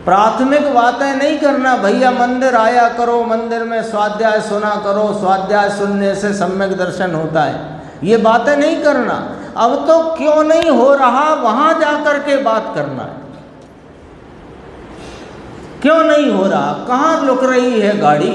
प्राथमिक बातें नहीं करना, भैया मंदिर आया करो, मंदिर में स्वाध्याय सुना करो, स्वाध्याय सुनने से सम्यक दर्शन होता है, ये बातें नहीं करना। अब तो क्यों नहीं हो रहा वहां जाकर के बात करना है। क्यों नहीं हो रहा, कहाँ लुक रही है गाड़ी।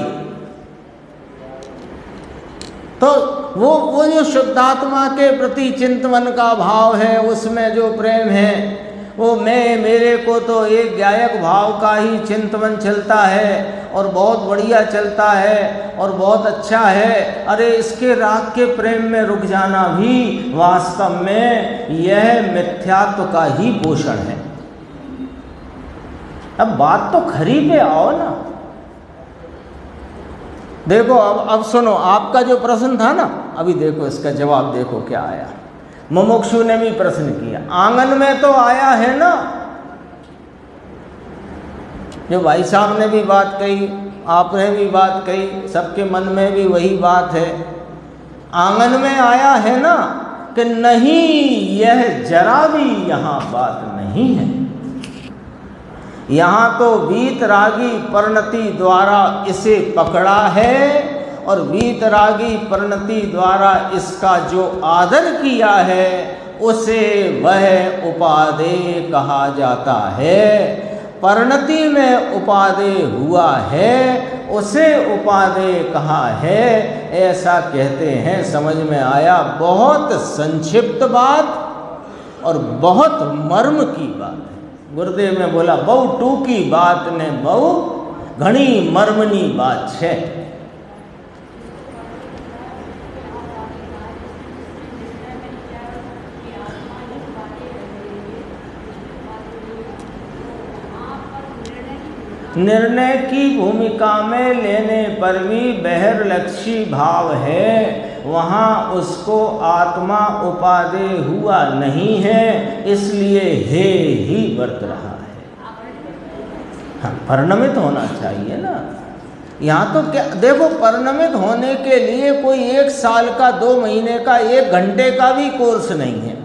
तो वो जो शुद्धात्मा के प्रति चिंतन का भाव है, उसमें जो प्रेम है, वो मेरे को तो एक गायक भाव का ही चिंतन चलता है और बहुत बढ़िया चलता है और बहुत अच्छा है। अरे इसके राग के प्रेम में रुक जाना भी वास्तव में यह मिथ्यात्व का ही पोषण है। अब बात तो खरी पे आओ ना। देखो, अब सुनो, आपका जो प्रश्न था ना, अभी देखो इसका जवाब देखो क्या आया। मुमुक्षु ने भी प्रश्न किया, आंगन में तो आया है ना। जो भाई साहब ने भी बात कही, आपने भी बात कही, सबके मन में भी वही बात है। आंगन में आया है ना कि नहीं, यह जरा भी यहाँ बात नहीं है। यहाँ तो वीतरागी परिणति द्वारा इसे पकड़ा है और वीतरागी परिणति द्वारा इसका जो आदर किया है उसे वह उपादेय कहा जाता है। परिणति में उपादेय हुआ है, उसे उपादेय कहा है, ऐसा कहते हैं। समझ में आया? बहुत संक्षिप्त बात और बहुत मर्म की बात है। गुरुदेव ने बोला, बहु टूकी बात ने बहु घनी मर्मनी बात है। निर्णय की भूमिका में लेने पर भी बहिर्लक्षी भाव है, वहाँ उसको आत्मा उपादेय हुआ नहीं है, इसलिए हे ही वर्त रहा है। हाँ, परिणमित होना चाहिए ना। यहाँ तो क्या देखो, परिणमित होने के लिए कोई 1 साल का, 2 महीने का, 1 घंटे का भी कोर्स नहीं है।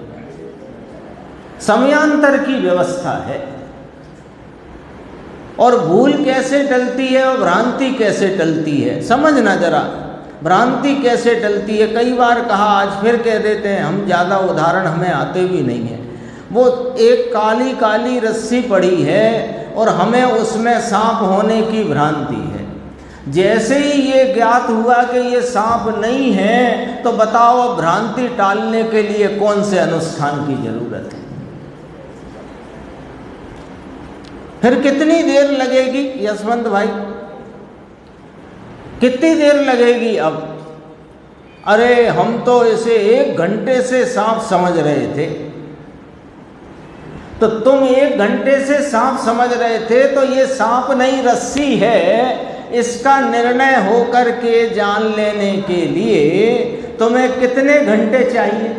समयांतर की व्यवस्था है। और भूल कैसे टलती है और भ्रांति कैसे टलती है, समझना जरा। भ्रांति कैसे टलती है, कई बार कहा, आज फिर कह देते हैं हम, ज़्यादा उदाहरण हमें आते भी नहीं हैं। वो एक काली काली रस्सी पड़ी है और हमें उसमें सांप होने की भ्रांति है। जैसे ही ये ज्ञात हुआ कि ये सांप नहीं है, तो बताओ अब भ्रांति टालने के लिए कौन से अनुष्ठान की जरूरत है? फिर कितनी देर लगेगी यशवंत भाई, कितनी देर लगेगी अब? अरे हम तो इसे 1 घंटे से सांप समझ रहे थे। तो तुम 1 घंटे से सांप समझ रहे थे, तो ये सांप नहीं रस्सी है, इसका निर्णय होकर के जान लेने के लिए तुम्हें कितने घंटे चाहिए?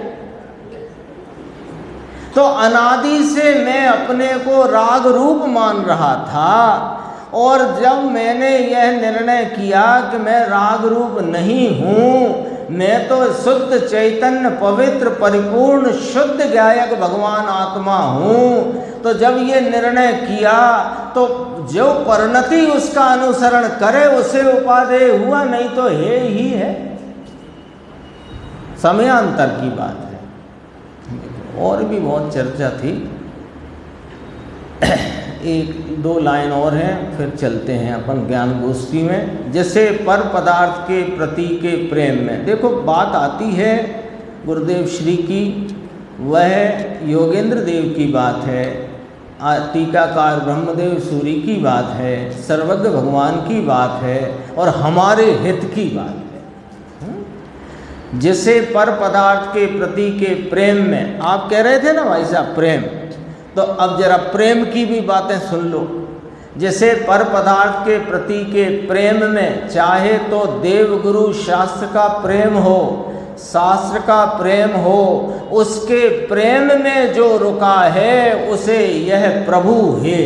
तो अनादि से मैं अपने को राग रूप मान रहा था, और जब मैंने यह निर्णय किया कि मैं राग रूप नहीं हूँ, मैं तो शुद्ध चैतन्य पवित्र परिपूर्ण शुद्ध ज्ञायक भगवान आत्मा हूँ, तो जब ये निर्णय किया तो जो परिणति उसका अनुसरण करे उसे उपादेय हुआ, नहीं तो है ही है। समयांतर की बात है। और भी बहुत चर्चा थी, 1-2 लाइन और हैं, फिर चलते हैं अपन ज्ञान गोष्ठी में। जैसे पर पदार्थ के प्रति के प्रेम में देखो बात आती है गुरुदेव श्री की, वह योगेंद्र देव की बात है, टीकाकार ब्रह्मदेव सूरी की बात है, सर्वज्ञ भगवान की बात है, और हमारे हित की बात है। जिसे पर पदार्थ के प्रति के प्रेम में, आप कह रहे थे ना भाई साहब प्रेम, तो अब जरा प्रेम की भी बातें सुन लो। जैसे पर पदार्थ के प्रति के प्रेम में चाहे तो देव गुरु शास्त्र का प्रेम हो, शास्त्र का प्रेम हो, उसके प्रेम में जो रुका है उसे यह प्रभु है।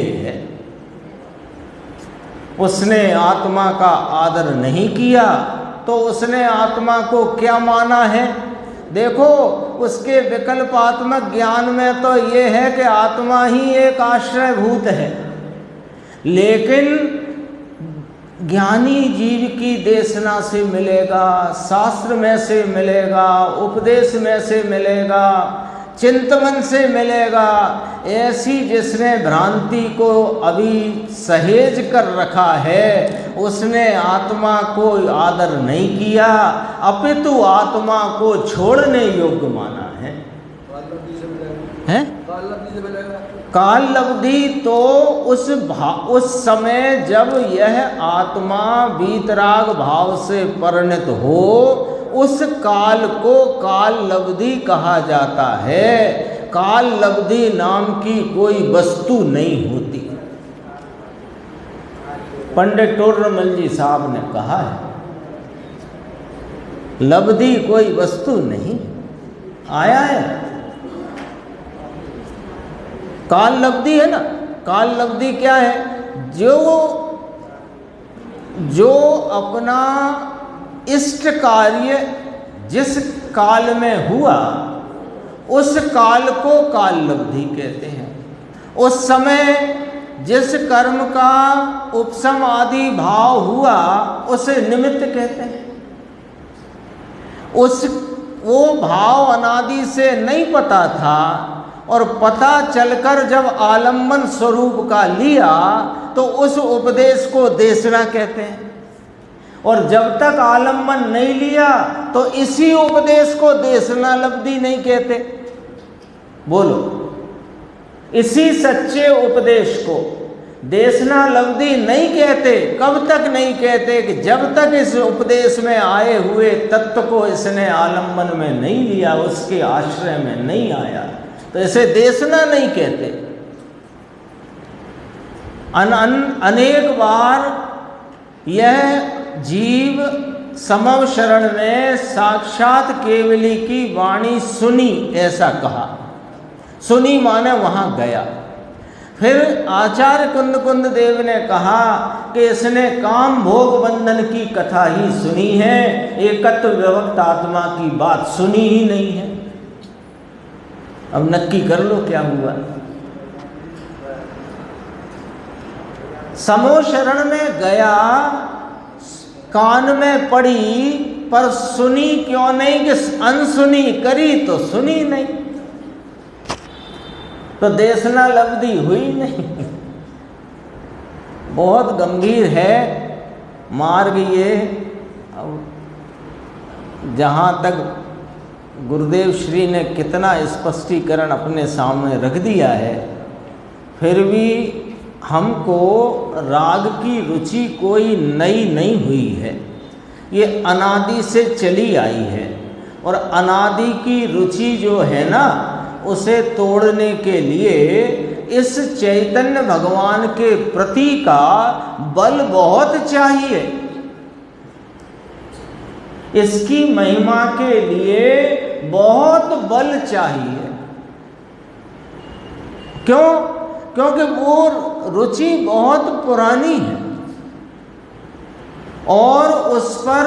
उसने आत्मा का आदर नहीं किया तो उसने आत्मा को क्या माना है? देखो उसके विकल्पात्मक ज्ञान में तो ये है कि आत्मा ही एक आश्रयभूत है, लेकिन ज्ञानी जीव की देशना से मिलेगा, शास्त्र में से मिलेगा, उपदेश में से मिलेगा, चिंतन से मिलेगा। ऐसी जिसने भ्रांति को अभी सहेज कर रखा है, उसने आत्मा को आदर नहीं किया, अपितु आत्मा को छोड़ने योग्य माना है। काल लब्धि तो उस समय जब यह आत्मा वीतराग भाव से परिणत हो, उस काल को काल लब्धि कहा जाता है। काल लब्धि नाम की कोई वस्तु नहीं होती। पंडित टोडरमल जी साहब ने कहा है, लब्धि कोई वस्तु नहीं। आया है काल लब्धि है ना। काल लब्धि क्या है? जो अपना इष्ट कार्य जिस काल में हुआ उस काल को काल लब्धि कहते हैं। उस समय जिस कर्म का उपशम आदि भाव हुआ उसे निमित्त कहते हैं। वो भाव अनादि से नहीं पता था, और पता चलकर जब आलम्बन स्वरूप का लिया तो उस उपदेश को देशना कहते हैं। और जब तक आलम्बन नहीं लिया तो इसी उपदेश को देशना लब्धि नहीं कहते। बोलो, इसी सच्चे उपदेश को देशना लब्धि नहीं कहते। कब तक नहीं कहते? कि जब तक इस उपदेश में आए हुए तत्व को इसने आलम्बन में नहीं लिया, उसके आश्रय में नहीं आया, तो इसे देशना नहीं कहते। अनेक बार यह जीव समव शरण ने साक्षात केवली की वाणी सुनी, ऐसा कहा। सुनी माने वहां गया। फिर आचार्य कुंद कुंद देव ने कहा कि इसने काम भोग बंधन की कथा ही सुनी है, एकत्व व्यक्त आत्मा की बात सुनी ही नहीं है। अब नक्की कर लो क्या हुआ। समो शरण में गया, कान में पड़ी, पर सुनी क्यों नहीं? कि अनसुनी करी तो सुनी नहीं। तो देशना लब्धि हुई नहीं। बहुत गंभीर है मार्ग ये। जहाँ तक गुरुदेव श्री ने कितना स्पष्टीकरण अपने सामने रख दिया है, फिर भी हमको राग की रुचि कोई नई नहीं हुई है, ये अनादि से चली आई है। और अनादि की रुचि जो है ना, उसे तोड़ने के लिए इस चैतन्य भगवान के प्रति का बल बहुत चाहिए। इसकी महिमा के लिए बहुत बल चाहिए। क्यों? क्योंकि वो रुचि बहुत पुरानी है और उस पर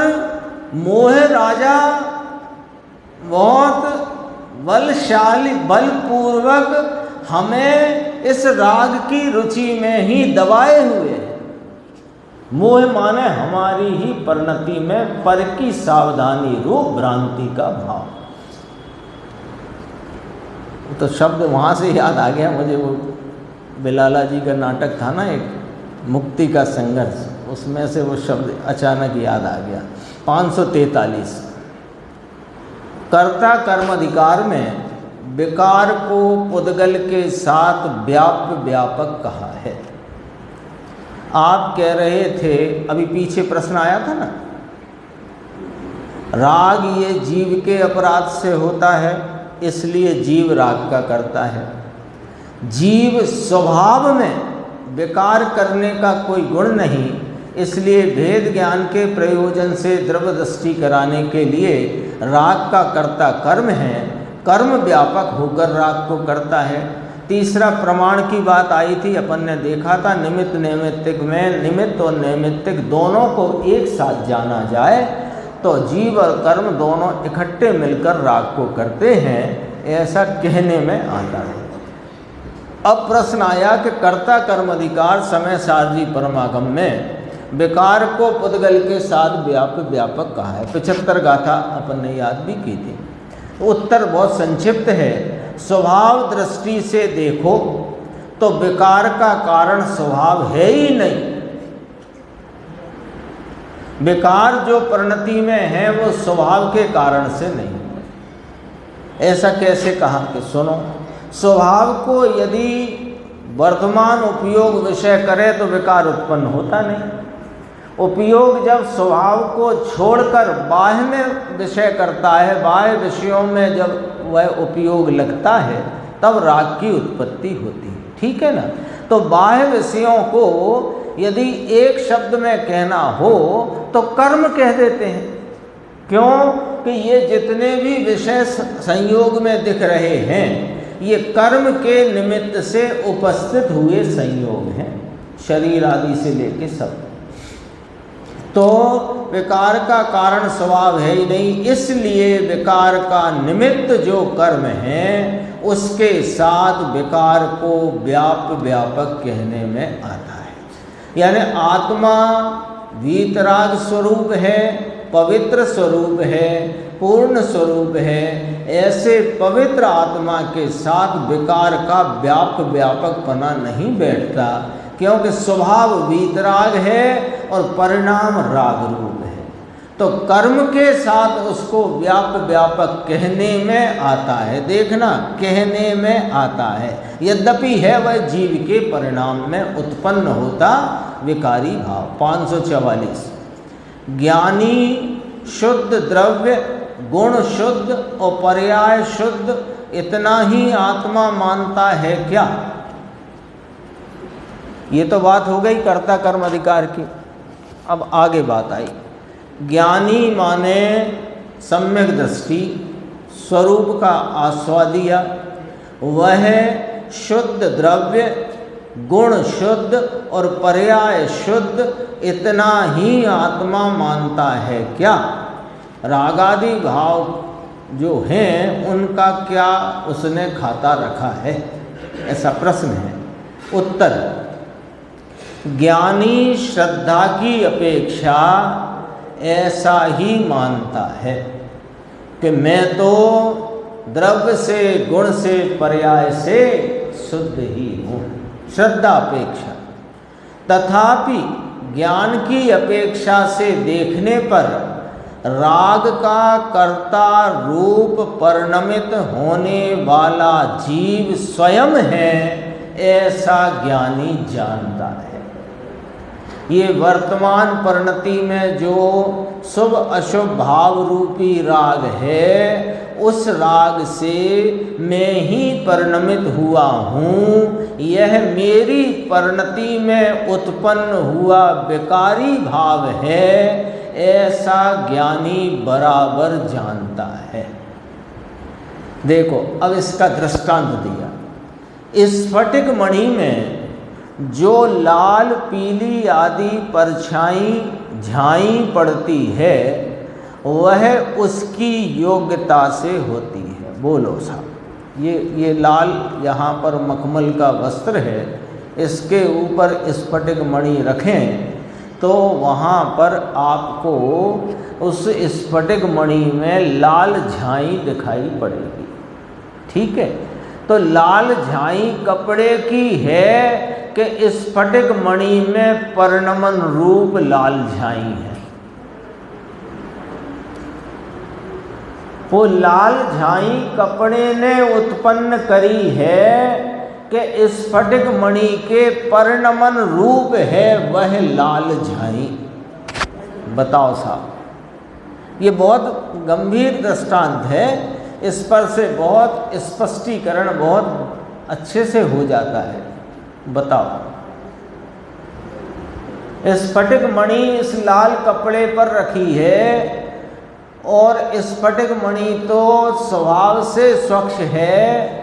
मोह राजा बहुत बलशाली, बलपूर्वक हमें इस राग की रुचि में ही दबाए हुए है। मोह माने हमारी ही परिणति में पर की सावधानी रूप भ्रांति का भाव। तो शब्द वहाँ से याद आ गया मुझे, वो बिलाला जी का नाटक था ना एक, मुक्ति का संघर्ष, उसमें से वो शब्द अचानक याद आ गया। 543 कर्ता कर्म अधिकार में विकार को पुद्गल के साथ व्यापक कहा है। आप कह रहे थे, अभी पीछे प्रश्न आया था ना, राग ये जीव के अपराध से होता है, इसलिए जीव राग का करता है। जीव स्वभाव में विकार करने का कोई गुण नहीं, इसलिए भेद ज्ञान के प्रयोजन से द्रव्य दृष्टि कराने के लिए राग का कर्ता कर्म है, कर्म व्यापक होकर राग को करता है। तीसरा प्रमाण की बात आई थी, अपन ने देखा था निमित्त नैमित्तिक में निमित्त और नैमित्तिक दोनों को एक साथ जाना जाए तो जीव और कर्म दोनों इकट्ठे मिलकर राग को करते हैं, ऐसा कहने में आता है। अब प्रश्न आया कि कर्ता कर्म अधिकार समय सारजी परमागम में विकार को पुद्गल के साथ व्यापक कहा है। 75 गाथा अपन ने याद भी की थी। उत्तर बहुत संक्षिप्त है। स्वभाव दृष्टि से देखो तो विकार का कारण स्वभाव है ही नहीं। विकार जो परिणति में है वो स्वभाव के कारण से नहीं। ऐसा कैसे कहा कि सुनो, स्वभाव को यदि वर्तमान उपयोग विषय करे तो विकार उत्पन्न होता नहीं। उपयोग जब स्वभाव को छोड़कर बाह्य में विषय करता है, बाह्य विषयों में जब वह उपयोग लगता है, तब राग की उत्पत्ति होती है। ठीक है ना? तो बाह्य विषयों को यदि एक शब्द में कहना हो तो कर्म कह देते हैं। क्यों? कि ये जितने भी विषय संयोग में दिख रहे हैं, ये कर्म के निमित्त से उपस्थित हुए संयोग हैं, शरीर आदि से लेके सब। तो विकार का कारण स्वभाव है ही नहीं, इसलिए विकार का निमित्त जो कर्म है उसके साथ विकार को व्यापक कहने में आता है। यानी आत्मा वीतराग स्वरूप है, पवित्र स्वरूप है, पूर्ण स्वरूप है। ऐसे पवित्र आत्मा के साथ विकार का व्यापकपना नहीं बैठता, क्योंकि स्वभाव वीतराग है और परिणाम राग रूप है। तो कर्म के साथ उसको व्यापक कहने में आता है। देखना, कहने में आता है, यद्यपि है वह जीव के परिणाम में उत्पन्न होता विकारी भाव। 544 ज्ञानी शुद्ध द्रव्य गुण शुद्ध और पर्याय शुद्ध इतना ही आत्मा मानता है क्या? ये तो बात हो गई कर्ता कर्म अधिकार की। अब आगे बात आई, ज्ञानी माने सम्यक दृष्टि, स्वरूप का आस्वादिया, वह शुद्ध द्रव्य गुण शुद्ध और पर्याय शुद्ध इतना ही आत्मा मानता है क्या? रागादि भाव जो हैं उनका क्या उसने खाता रखा है? ऐसा प्रश्न है। उत्तर, ज्ञानी श्रद्धा की अपेक्षा ऐसा ही मानता है कि मैं तो द्रव्य से गुण से पर्याय से शुद्ध ही हूँ, श्रद्धा अपेक्षा। तथापि ज्ञान की अपेक्षा से देखने पर राग का कर्ता रूप परिणमित होने वाला जीव स्वयं है, ऐसा ज्ञानी जानता है। ये वर्तमान परिणति में जो शुभ अशुभ भाव रूपी राग है, उस राग से मैं ही परिणमित हुआ हूँ। यह मेरी परिणति में उत्पन्न हुआ विकारी भाव है, ऐसा ज्ञानी बराबर जानता है। देखो, अब इसका दृष्टांत दिया। स्फटिक मणि में जो लाल पीली आदि परछाई झाई पड़ती है, वह उसकी योग्यता से होती है। बोलो साहब, ये लाल यहाँ पर मखमल का वस्त्र है, इसके ऊपर स्फटिक मणि रखें तो वहाँ पर आपको उस स्फटिक मणि में लाल झाई दिखाई पड़ेगी। ठीक है, तो लाल झाई कपड़े की है कि स्फटिक मणि में परिणमन रूप लाल झाई है। वो लाल झाई कपड़े ने उत्पन्न करी है कि स्फटिक मणि के परिणमन रूप है वह लाल झाई। बताओ साहब, ये बहुत गंभीर दृष्टांत है। इस पर से बहुत स्पष्टीकरण बहुत अच्छे से हो जाता है। बताओ, स्फटिक मणि इस लाल कपड़े पर रखी है और स्फटिक मणि तो स्वभाव से स्वच्छ है।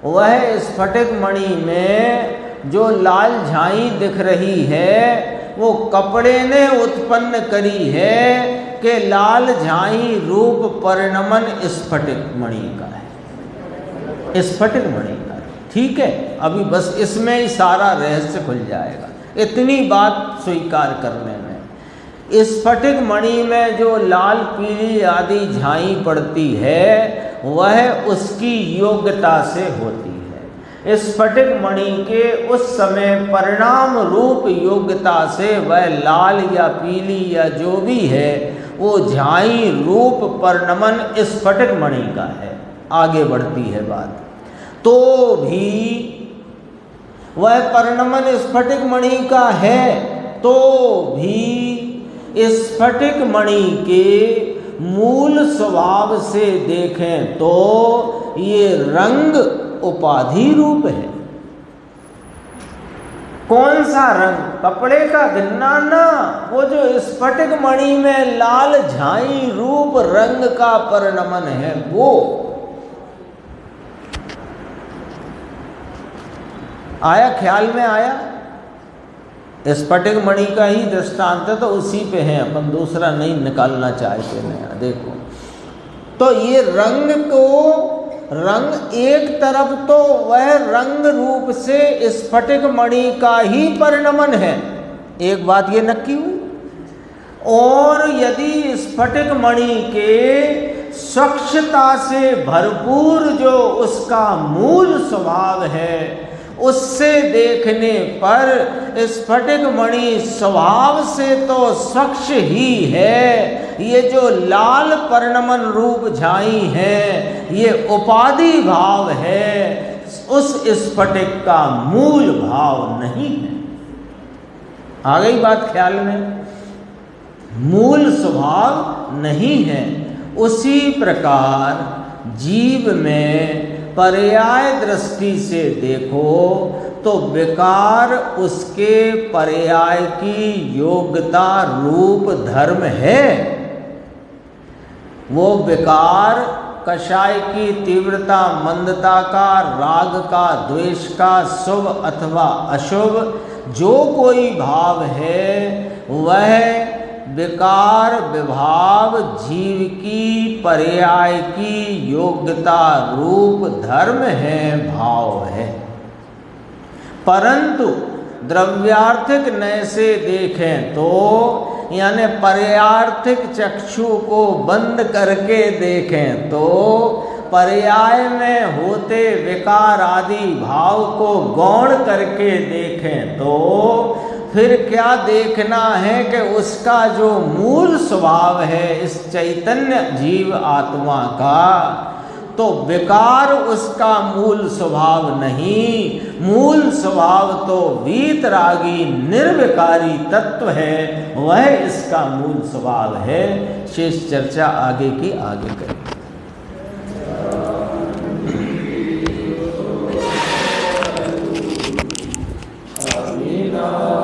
वह स्फटिक मणि में जो लाल झाई दिख रही है, वो कपड़े ने उत्पन्न करी है कि लाल झाई रूप परिणमन स्फटिक मणि का है, स्फटिक मणि का। ठीक है, अभी बस इसमें ही सारा रहस्य खुल जाएगा, इतनी बात स्वीकार करने में। स्फटिक मणि में जो लाल पीली आदि झाई पड़ती है, वह उसकी योग्यता से होती है। स्फटिक मणि के उस समय परिणाम रूप योग्यता से वह लाल या पीली या जो भी है, वो झाई रूप परिणमन स्फटिक मणि का है। आगे बढ़ती है बात। तो भी वह परिणमन स्फटिक मणि का है, तो भी स्फटिक मणि के मूल स्वभाव से देखें तो ये रंग उपाधि रूप है। कौन सा रंग? कपड़े का गिनना ना, वो जो स्फटिक मणि में लाल झाई रूप रंग का परिणमन है, वो आया, ख्याल में आया? स्फटिक मणि का ही दृष्टांत है, तो उसी पे है, अपन दूसरा नहीं निकालना चाहते नया। देखो, तो ये रंग एक तरफ तो वह रंग रूप से स्फटिक मणि का ही परिणमन है, एक बात ये नक्की हुई। और यदि स्फटिक मणि के स्वच्छता से भरपूर जो उसका मूल स्वभाव है, उससे देखने पर स्फटिक मणि स्वभाव से तो स्वच्छ ही है। ये जो लाल परिणमन रूप झाई है, ये उपाधि भाव है, उस स्फटिक का मूल भाव नहीं है। आ गई बात ख्याल में? मूल स्वभाव नहीं है। उसी प्रकार जीव में पर्याय दृष्टि से देखो तो विकार उसके पर्याय की योग्यता रूप धर्म है। वो विकार कषाय की तीव्रता, मंदता का, राग का, द्वेष का, शुभ अथवा अशुभ जो कोई भाव है, वह विकार विभाव जीव की पर्याय की योग्यता रूप धर्म है, भाव है। परंतु द्रव्यार्थिक नय से देखें तो, यानी पर्यार्थिक चक्षु को बंद करके देखें तो पर्याय में होते विकार आदि भाव को गौण करके देखें तो फिर क्या देखना है कि उसका जो मूल स्वभाव है इस चैतन्य जीव आत्मा का, तो विकार उसका मूल स्वभाव नहीं, मूल स्वभाव तो वीतरागी निर्विकारी तत्व है, वह इसका मूल स्वभाव है। शेष चर्चा आगे की आगे करें। Amen.